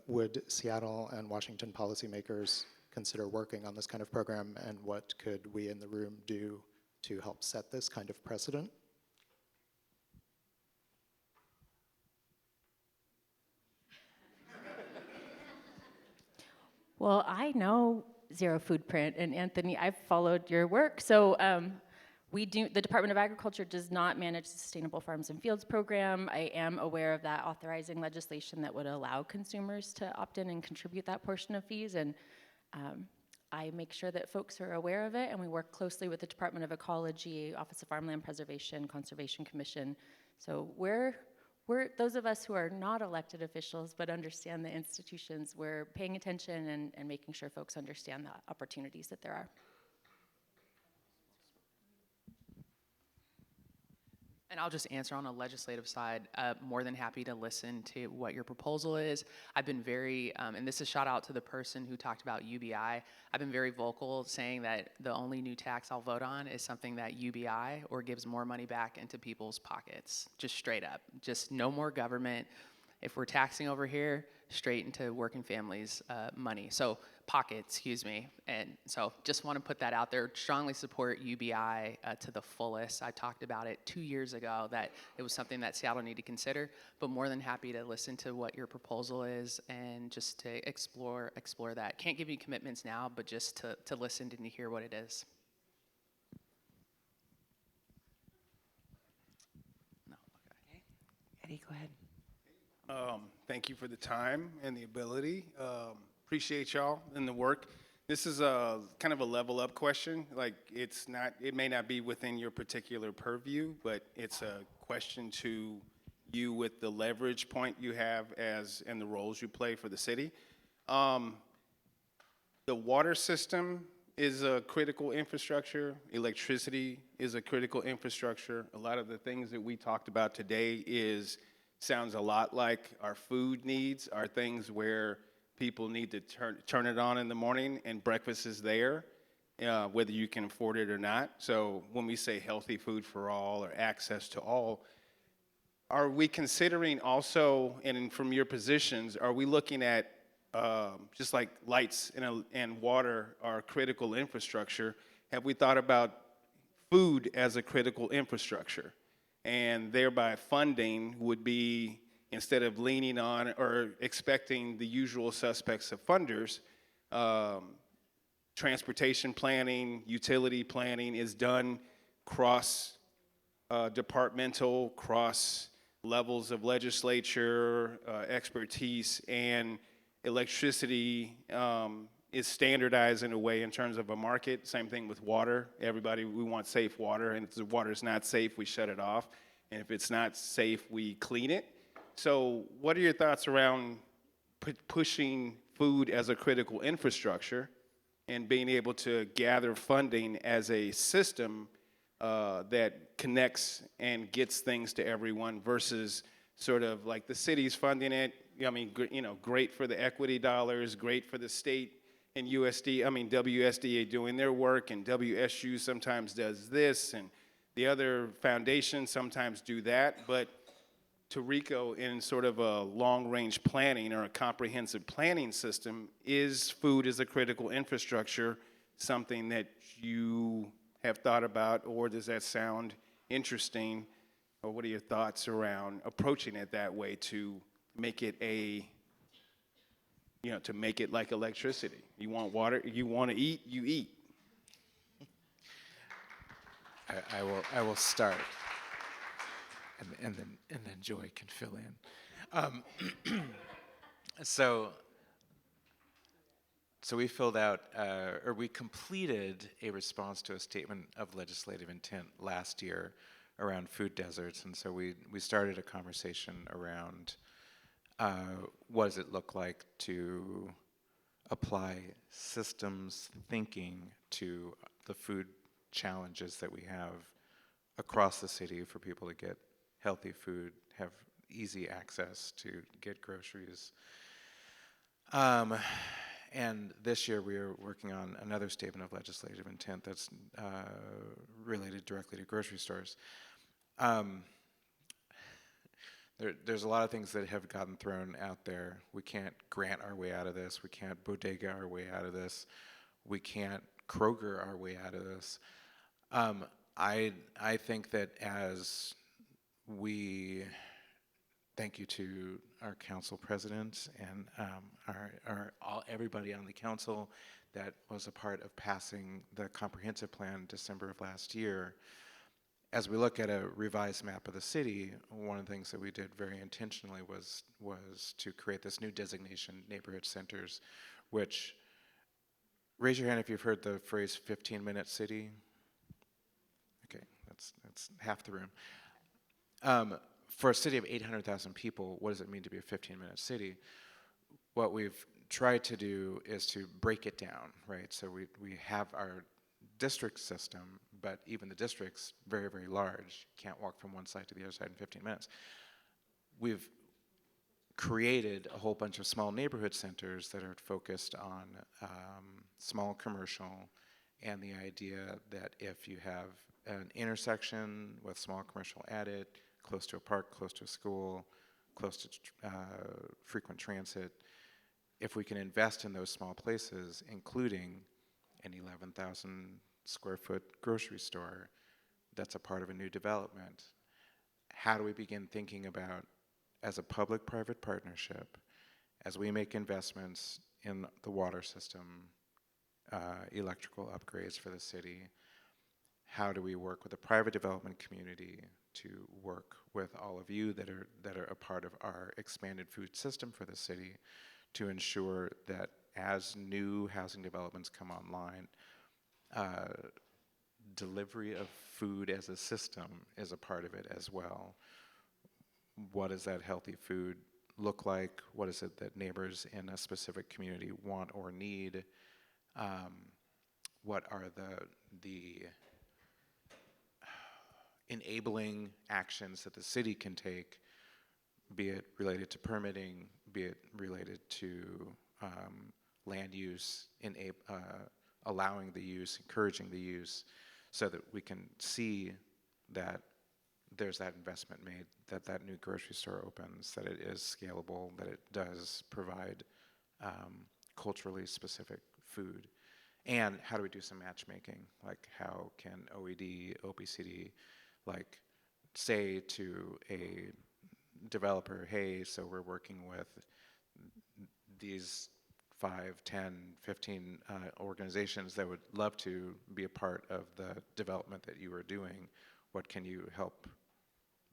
would Seattle and Washington policymakers consider working on this kind of program, and what could we in the room do to help set this kind of precedent? Well, I know Zero Foodprint, and Anthony, I've followed your work. So the Department of Agriculture does not manage the Sustainable Farms and Fields program. I am aware of that authorizing legislation that would allow consumers to opt in and contribute that portion of fees, and I make sure that folks are aware of it, and we work closely with the Department of Ecology, Office of Farmland Preservation, Conservation Commission. So we're those of us who are not elected officials but understand the institutions, we're paying attention and making sure folks understand the opportunities that there are. And I'll just answer on a legislative side, more than happy to listen to what your proposal is. I've been very, and this is a shout out to the person who talked about UBI, I've been very vocal saying that the only new tax I'll vote on is something that UBI or gives more money back into people's pockets, just straight up. Just no more government. If we're taxing over here, straight into working families' money. So pockets, excuse me. And so just want to put that out there. Strongly support UBI to the fullest. I talked about it 2 years ago that it was something that Seattle needed to consider, but more than happy to listen to what your proposal is and just to explore that. Can't give you commitments now, but just to listen and to hear what it is. No, okay. Eddie, go ahead. Thank you for the time and the ability. Appreciate y'all and the work. This is a kind of a level up question. Like it may not be within your particular purview, but it's a question to you with the leverage point you have and the roles you play for the city. The water system is a critical infrastructure. Electricity is a critical infrastructure. A lot of the things that we talked about today sounds a lot like our food needs, are things where people need to turn it on in the morning and breakfast is there. whether you can afford it or not. So when we say healthy food for all or access to all, are we considering also, and from your positions, are we looking at just like lights and water are critical infrastructure, have we thought about food as a critical infrastructure? And thereby funding would be, instead of leaning on or expecting the usual suspects of funders, transportation planning, utility planning is done cross departmental, cross levels of legislature, expertise, and electricity is standardized in a way in terms of a market. Same thing with water. Everybody, we want safe water, and if the water is not safe, we shut it off. And if it's not safe, we clean it. So what are your thoughts around pushing food as a critical infrastructure and being able to gather funding as a system that connects and gets things to everyone versus sort of like the city's funding it? I mean, great for the equity dollars, great for the state and WSDA doing their work, and WSU sometimes does this, and the other foundations sometimes do that. But to Rico, in sort of a long-range planning or a comprehensive planning system, is food as a critical infrastructure something that you have thought about, or does that sound interesting? Or what are your thoughts around approaching it that way to make it to make it like electricity? You want water, you want to eat, you eat. I will start, and then Joy can fill in. So we filled out, or we completed a response to a statement of legislative intent last year around food deserts, and so we started a conversation around what does it look like to apply systems thinking to the food challenges that we have across the city for people to get healthy food, have easy access to get groceries. And this year we are working on another statement of legislative intent that's related directly to grocery stores. There's a lot of things that have gotten thrown out there. We can't grant our way out of this. We can't bodega our way out of this. We can't Kroger our way out of this. I think that as we thank you to our council president and everybody on the council that was a part of passing the comprehensive plan December of last year. As we look at a revised map of the city, one of the things that we did very intentionally was to create this new designation, neighborhood centers, which, raise your hand if you've heard the phrase 15-minute city. Okay, that's half the room. For a city of 800,000 people, what does it mean to be a 15-minute city? What we've tried to do is to break it down, right? So we have our district system, but even the district's very, very large. You can't walk from one side to the other side in 15 minutes. We've created a whole bunch of small neighborhood centers that are focused on small commercial, and the idea that if you have an intersection with small commercial added, close to a park, close to a school, close to frequent transit, if we can invest in those small places, including an 11,000 square foot grocery store that's a part of a new development, how do we begin thinking about, as a public-private partnership, as we make investments in the water system, electrical upgrades for the city, how do we work with the private development community to work with all of you that are a part of our expanded food system for the city to ensure that as new housing developments come online, delivery of food as a system is a part of it as well. What does that healthy food look like? What is it that neighbors in a specific community want or need? What are the enabling actions that the city can take, be it related to permitting, be it related to land use, allowing the use, encouraging the use, so that we can see that there's that investment made, that that new grocery store opens, that it is scalable, that it does provide culturally specific food. And how do we do some matchmaking? Like, how can OED, OPCD, like, say to a developer, hey, so we're working with these 5, 10, 15 organizations that would love to be a part of the development that you are doing. What can you help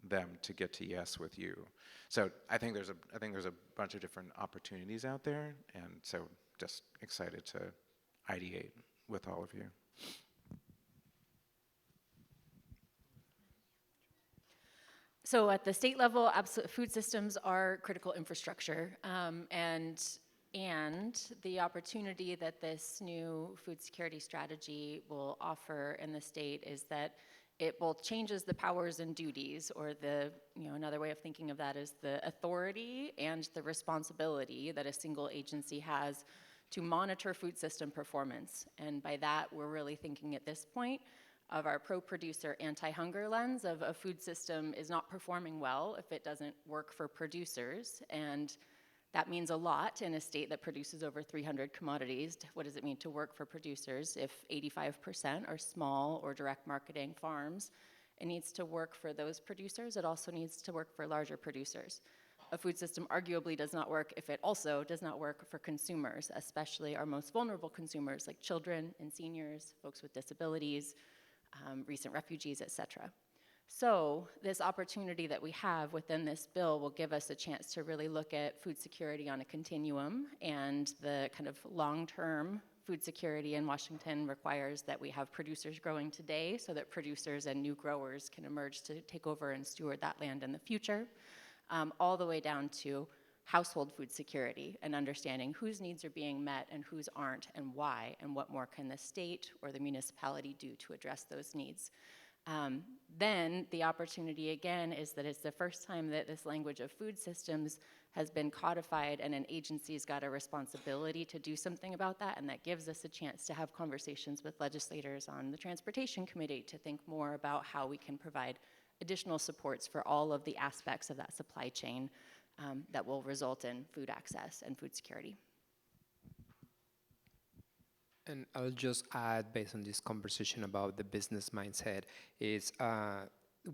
them to get to yes with you? So I think there's a bunch of different opportunities out there, and so just excited to ideate with all of you. So at the state level, food systems are critical infrastructure, and the opportunity that this new food security strategy will offer in the state is that it both changes the powers and duties, or another way of thinking of that is the authority and the responsibility that a single agency has to monitor food system performance. And by that, we're really thinking at this point of our pro-producer anti-hunger lens of a food system is not performing well if it doesn't work for producers. And that means a lot in a state that produces over 300 commodities. What does it mean to work for producers if 85% are small or direct marketing farms? It needs to work for those producers. It also needs to work for larger producers. A food system arguably does not work if it also does not work for consumers, especially our most vulnerable consumers like children and seniors, folks with disabilities, recent refugees, et cetera. So this opportunity that we have within this bill will give us a chance to really look at food security on a continuum, and the kind of long-term food security in Washington requires that we have producers growing today so that producers and new growers can emerge to take over and steward that land in the future, all the way down to household food security and understanding whose needs are being met and whose aren't and why, and what more can the state or the municipality do to address those needs. Then the opportunity again is that it's the first time that this language of food systems has been codified, and an agency's got a responsibility to do something about that, and that gives us a chance to have conversations with legislators on the Transportation Committee to think more about how we can provide additional supports for all of the aspects of that supply chain that will result in food access and food security. And I'll just add, based on this conversation about the business mindset, is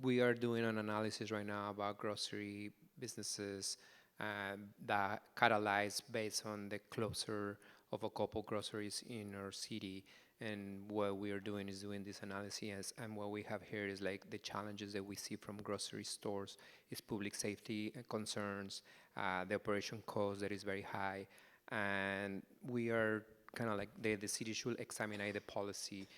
we are doing an analysis right now about grocery businesses that catalyze based on the closure of a couple groceries in our city. And what we are doing is doing this analysis, and what we have here is like the challenges that we see from grocery stores is public safety concerns, the operation cost that is very high, and we are kind of like the city should examine the policy,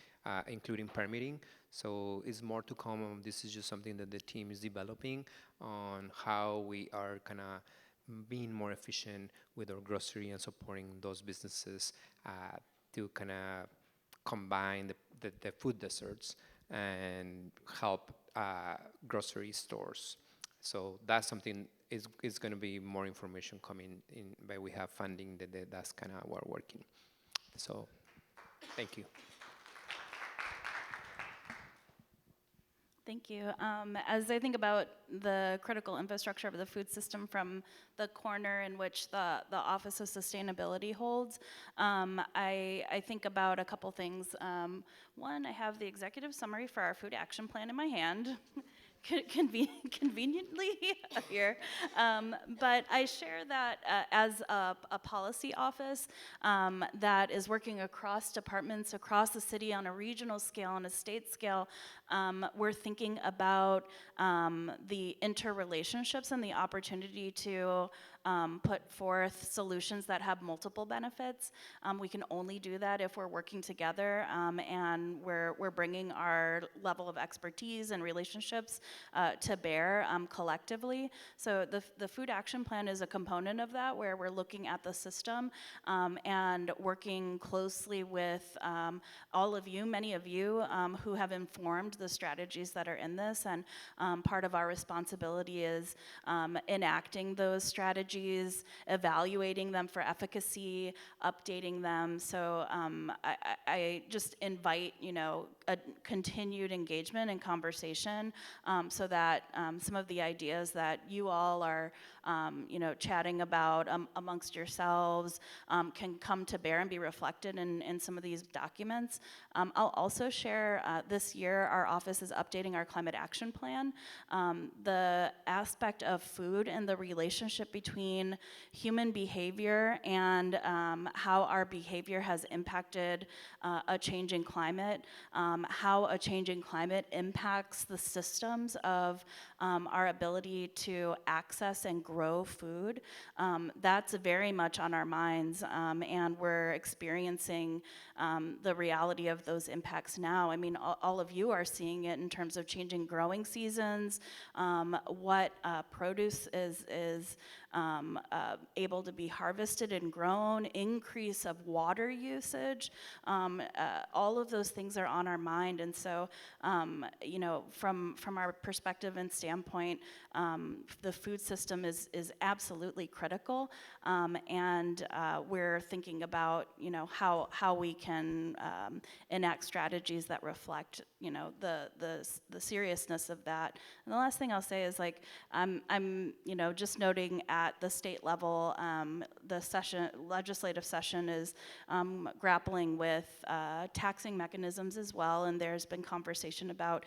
including permitting. So it's more to come. This is just something that the team is developing on how we are kind of being more efficient with our grocery and supporting those businesses to kind of combine the food deserts and help grocery stores. So that's something is going to be more information coming in, but we have funding that's kind of what we're working. So, thank you. Thank you. As I think about the critical infrastructure of the food system from the corner in which the Office of Sustainability holds, I think about a couple things. One, I have the executive summary for our food action plan in my hand. Conveniently here, but I share that as a policy office that is working across departments, across the city on a regional scale, on a state scale. We're thinking about the interrelationships and the opportunity to put forth solutions that have multiple benefits. We can only do that if we're working together, and we're bringing our level of expertise and relationships to bear collectively. So the Food Action Plan is a component of that, where we're looking at the system and working closely with all of you, many of you who have informed the strategies that are in this, and part of our responsibility is enacting those strategies strategies, evaluating them for efficacy, updating them. So I just invite, a continued engagement and conversation so that some of the ideas that you all are, chatting about amongst yourselves can come to bear and be reflected in some of these documents. I'll also share this year our office is updating our climate action plan. The aspect of food and the relationship between human behavior and how our behavior has impacted a changing climate, how a changing climate impacts the systems of our ability to access and grow food. That's very much on our minds, and we're experiencing the reality of those impacts now. I mean, all of you are seeing it in terms of changing growing seasons, what produce is able to be harvested and grown, increase of water usage. All of those things are on our mind. And so, from our perspective and standpoint, the food system is absolutely critical. And we're thinking about, how we can enact strategies that reflect, the seriousness of that. And the last thing I'll say is, like, I'm just noting at the state level, the legislative session is grappling with taxing mechanisms as well, and there's been conversation about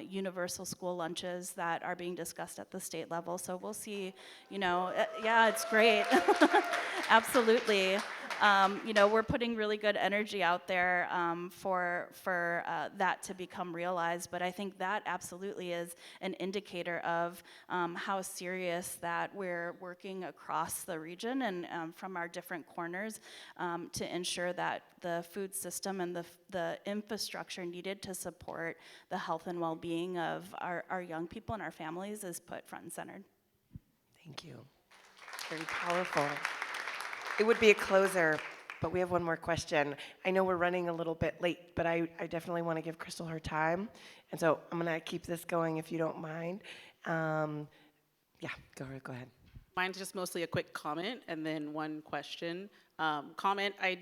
universal school lunches that are being discussed at the state level. So we'll see, yeah, it's great. Absolutely. We're putting really good energy out there for that to become realized, but I think that absolutely is an indicator of how serious that we're working across the region and from our different corners to ensure that the food system and the infrastructure needed to support the health and well-being of our young people and our families is put front and centered. Thank you. Very powerful. It would be a closer, but we have one more question. I know we're running a little bit late, but I definitely want to give Crystal her time. And so I'm going to keep this going if you don't mind. Yeah, go ahead. Mine's just mostly a quick comment and then one question. Comment, I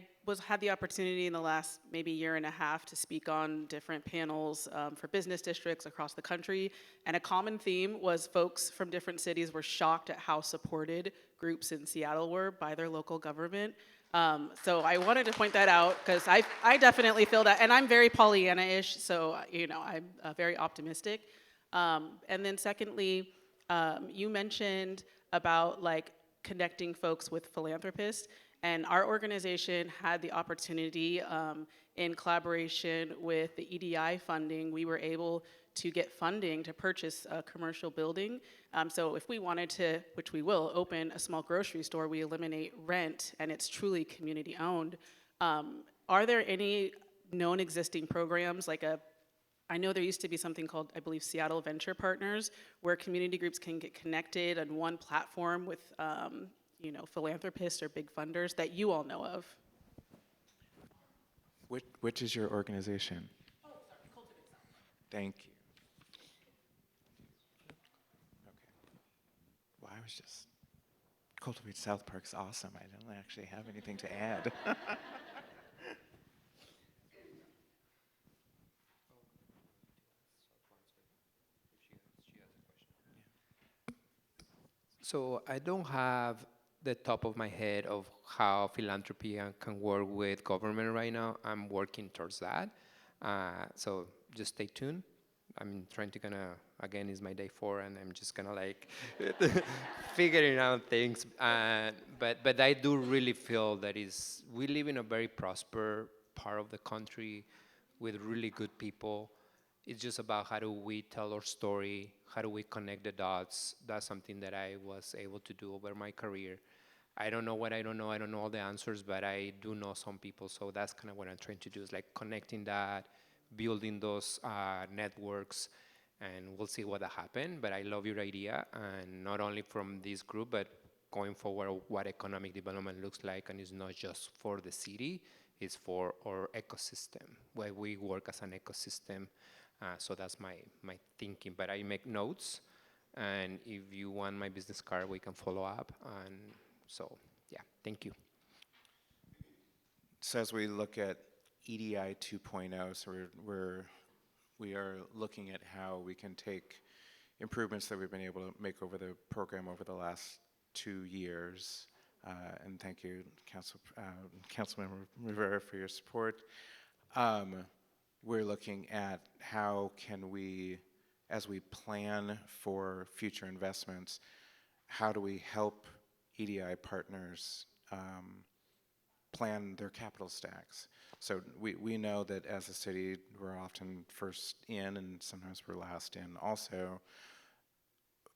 had the opportunity in the last maybe year and a half to speak on different panels for business districts across the country, and a common theme was folks from different cities were shocked at how supported groups in Seattle were by their local government. So I wanted to point that out because I definitely feel that, and I'm very Pollyanna-ish, so I'm very optimistic. And then secondly, you mentioned about like connecting folks with philanthropists. And our organization had the opportunity, in collaboration with the EDI funding, we were able to get funding to purchase a commercial building. So if we wanted to, which we will, open a small grocery store, we eliminate rent, and it's truly community owned. Are there any known existing programs, I know there used to be something called, I believe, Seattle Venture Partners, where community groups can get connected on one platform with philanthropists or big funders that you all know of? Which is your organization? Oh, sorry, Cultivate South. Thank you. Okay. Well, I was just, Cultivate South Park's awesome. I don't actually have anything to add. So I don't have the top of my head of how philanthropy can work with government right now. I'm working towards that. So just stay tuned. I'm trying to again, it's my day 4, and I'm just figuring out things. But I do really feel that we live in a very prosperous part of the country with really good people. It's just about how do we tell our story, how do we connect the dots. That's something that I was able to do over my career. I don't know what I don't know all the answers, but I do know some people, so that's kind of what I'm trying to do, is connecting that, building those networks, and we'll see what happens. But I love your idea, and not only from this group, but going forward, what economic development looks like, and it's not just for the city, it's for our ecosystem, where we work as an ecosystem. So that's my thinking, but I make notes, And if you want my business card, we can follow up. And so, yeah, thank you. So as we look at EDI 2.0, so we are looking at how we can take improvements that we've been able to make over the program over the last 2 years. And thank you, Councilmember Rivera, for your support. We're looking at how can we, as we plan for future investments, how do we help EDI partners plan their capital stacks? So we know that as a city, we're often first in and sometimes we're last in. Also,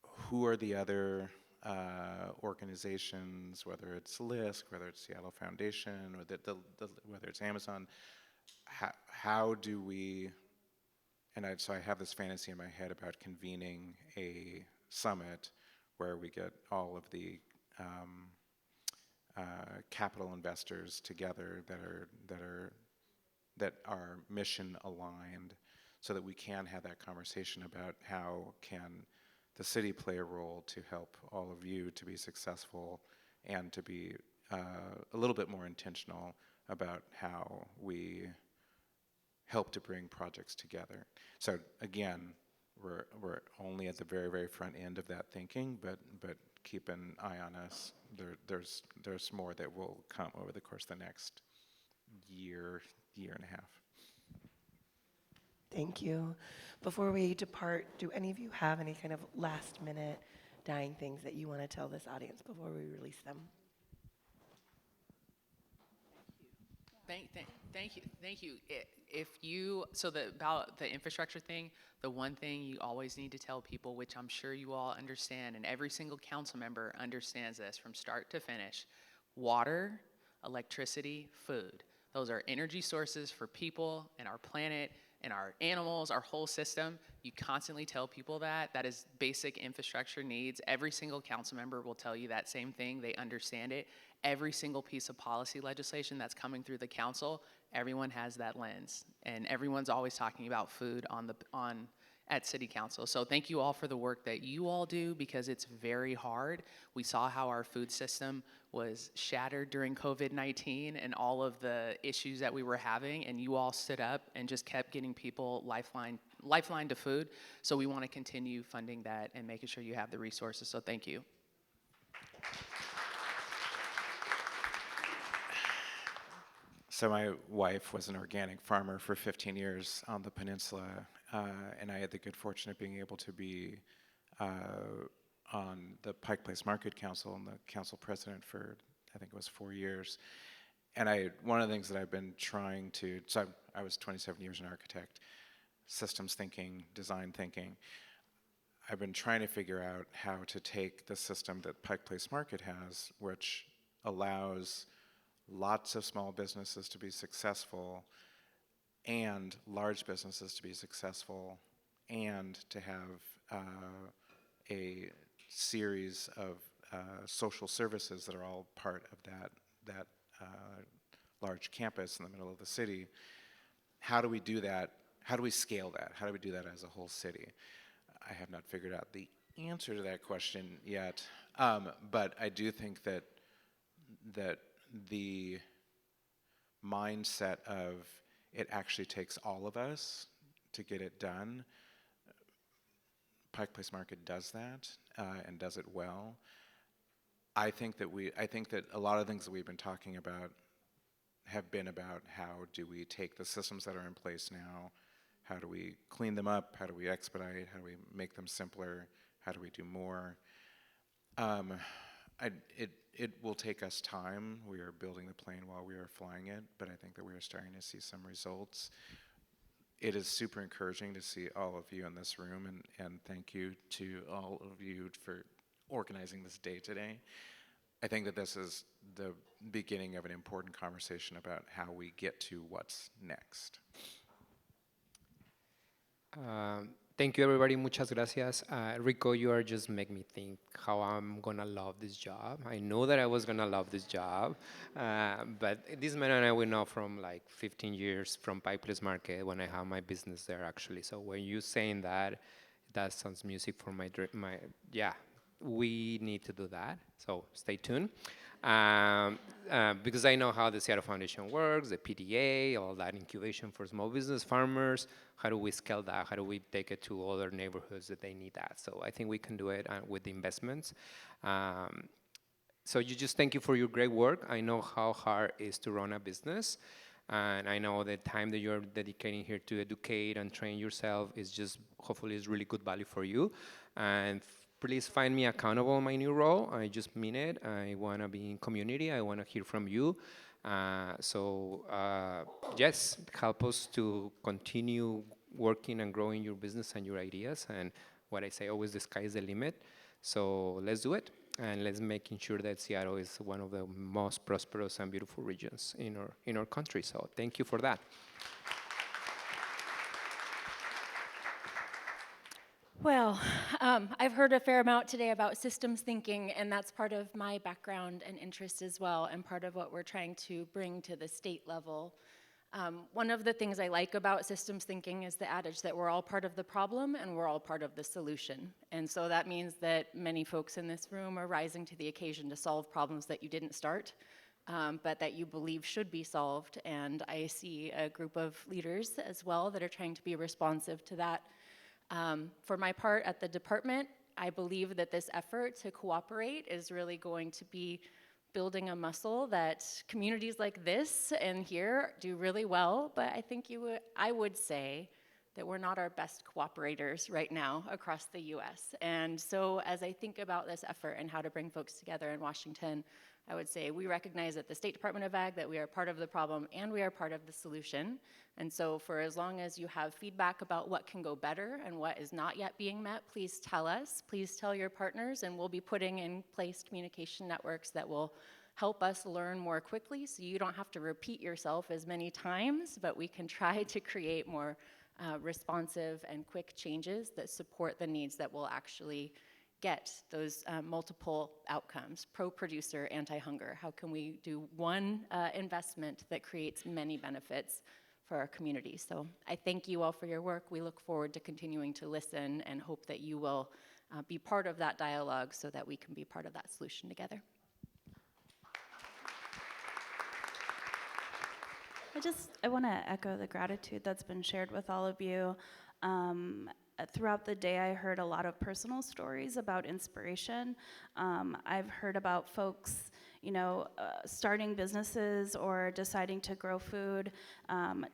who are the other organizations, whether it's LISC, whether it's Seattle Foundation, or whether it's Amazon, how do we, so I have this fantasy in my head about convening a summit where we get all of the capital investors together that are mission aligned, so that we can have that conversation about how can the city play a role to help all of you to be successful and to be a little bit more intentional about how we help to bring projects together. So again, we're only at the very, very front end of that thinking, but keep an eye on us. There's more that will come over the course of the next year and a half. Thank you. Before we depart, do any of you have any kind of last minute dying things that you want to tell this audience before we release them? Thank you. If you, so about the infrastructure thing, the one thing you always need to tell people, which I'm sure you all understand, and every single council member understands this from start to finish: water, electricity, food. Those are energy sources for people and our planet and our animals, our whole system. You constantly tell people that. That is basic infrastructure needs. Every single council member will tell you that same thing. They understand it. Every single piece of policy legislation that's coming through the council, everyone has that lens. And everyone's always talking about food at City Council. So thank you all for the work that you all do, because it's very hard. We saw how our food system was shattered during COVID-19 and all of the issues that we were having, and you all stood up and just kept getting people lifeline to food. So we want to continue funding that and making sure you have the resources. So thank you. So my wife was an organic farmer for 15 years on the peninsula, and I had the good fortune of being able to be on the Pike Place Market Council and the council president for, I think it was 4 years. And one of the things that I've been trying to, so I was 27 years an architect, systems thinking, design thinking. I've been trying to figure out how to take the system that Pike Place Market has, which allows lots of small businesses to be successful and large businesses to be successful, and to have a series of social services that are all part of that large campus in the middle of the city. How do we do that? How do we scale that? How do we do that as a whole city? I have not figured out the answer to that question yet, but I do think that the mindset of it actually takes all of us to get it done. Pike Place Market does that and does it well. I think that a lot of things that we've been talking about have been about how do we take the systems that are in place now, how do we clean them up, how do we expedite, how do we make them simpler, how do we do more. It will take us time. We are building the plane while we are flying it, but I think that we are starting to see some results. It is super encouraging to see all of you in this room, and thank you to all of you for organizing this day today. I think that this is the beginning of an important conversation about how we get to what's next. Thank you, everybody. Muchas gracias. Rico, you are just make me think how I'm gonna love this job. I know that I was gonna love this job, but this man and I we know from like 15 years from Pike Place Market when I have my business there actually. So when you saying that, That sounds music for my yeah. We need to do that. So stay tuned. Because I know how the Seattle Foundation works, the PDA, all that incubation for small business farmers. How do we scale that? How do we take it to other neighborhoods that they need that? So I think we can do it with the investments. So thank you for your great work. I know how hard it is to run a business. And I know the time that you're dedicating here to educate and train yourself is just, hopefully, is really good value for you. And please find me accountable in my new role. I just mean it. I want to be in community. I want to hear from you. Yes, help us to continue working and growing your business and your ideas. And what I say always, the sky is the limit. So let's do it. And let's making sure that Seattle is one of the most prosperous and beautiful regions in our country. So thank you for that. Well, I've heard a fair amount today about systems thinking, and that's part of my background and interest as well, and part of what we're trying to bring to the state level. One of the things I like about systems thinking is the adage that we're all part of the problem and we're all part of the solution. And so that means that many folks in this room are rising to the occasion to solve problems that you didn't start, but that you believe should be solved. And I see a group of leaders as well that are trying to be responsive to that. For my part at the department, I believe that this effort to cooperate is really going to be building a muscle that communities like this and here do really well, but I think I would say that we're not our best cooperators right now across the US. And so as I think about this effort and how to bring folks together in Washington, I would say we recognize at the State Department of Ag that we are part of the problem and we are part of the solution. And so for as long as you have feedback about what can go better and what is not yet being met, please tell us, please tell your partners, and we'll be putting in place communication networks that will help us learn more quickly so you don't have to repeat yourself as many times, but we can try to create more responsive and quick changes that support the needs that will actually get those multiple outcomes, pro-producer, anti-hunger. How can we do one investment that creates many benefits for our community? So I thank you all for your work. We look forward to continuing to listen and hope that you will be part of that dialogue so that we can be part of that solution together. I want to echo the gratitude that's been shared with all of you. Throughout the day, I heard a lot of personal stories about inspiration. I've heard about folks, starting businesses or deciding to grow food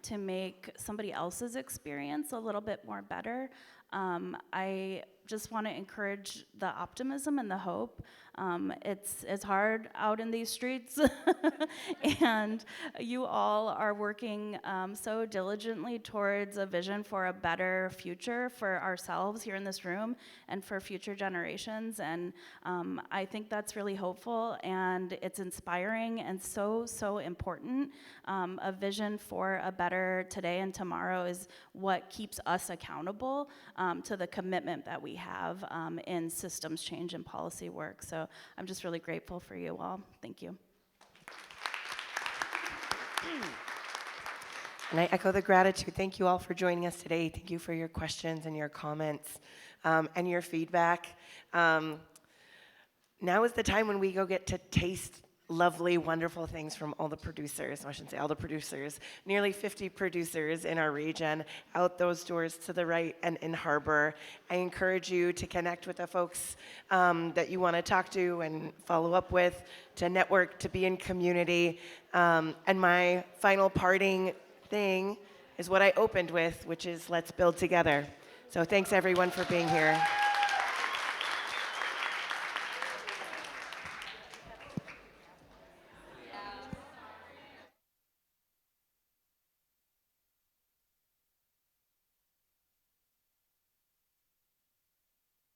to make somebody else's experience a little bit more better. I just want to encourage the optimism and the hope. It's hard out in these streets, and you all are working so diligently towards a vision for a better future for ourselves here in this room and for future generations. And I think that's really hopeful, and it's inspiring and so, so important. A vision for a better today and tomorrow is what keeps us accountable to the commitment that we have in systems change and policy work. So I'm just really grateful for you all. Thank you. And I echo the gratitude. Thank you all for joining us today. Thank you for your questions and your comments and your feedback. Now is the time when we go get to taste lovely, wonderful things from all the producers. I shouldn't say all the producers. Nearly 50 producers in our region, out those doors to the right and in Harbor. I encourage you to connect with the folks that you want to talk to and follow up with, to network, to be in community. And my final parting thing is what I opened with, which is let's build together. So thanks everyone for being here.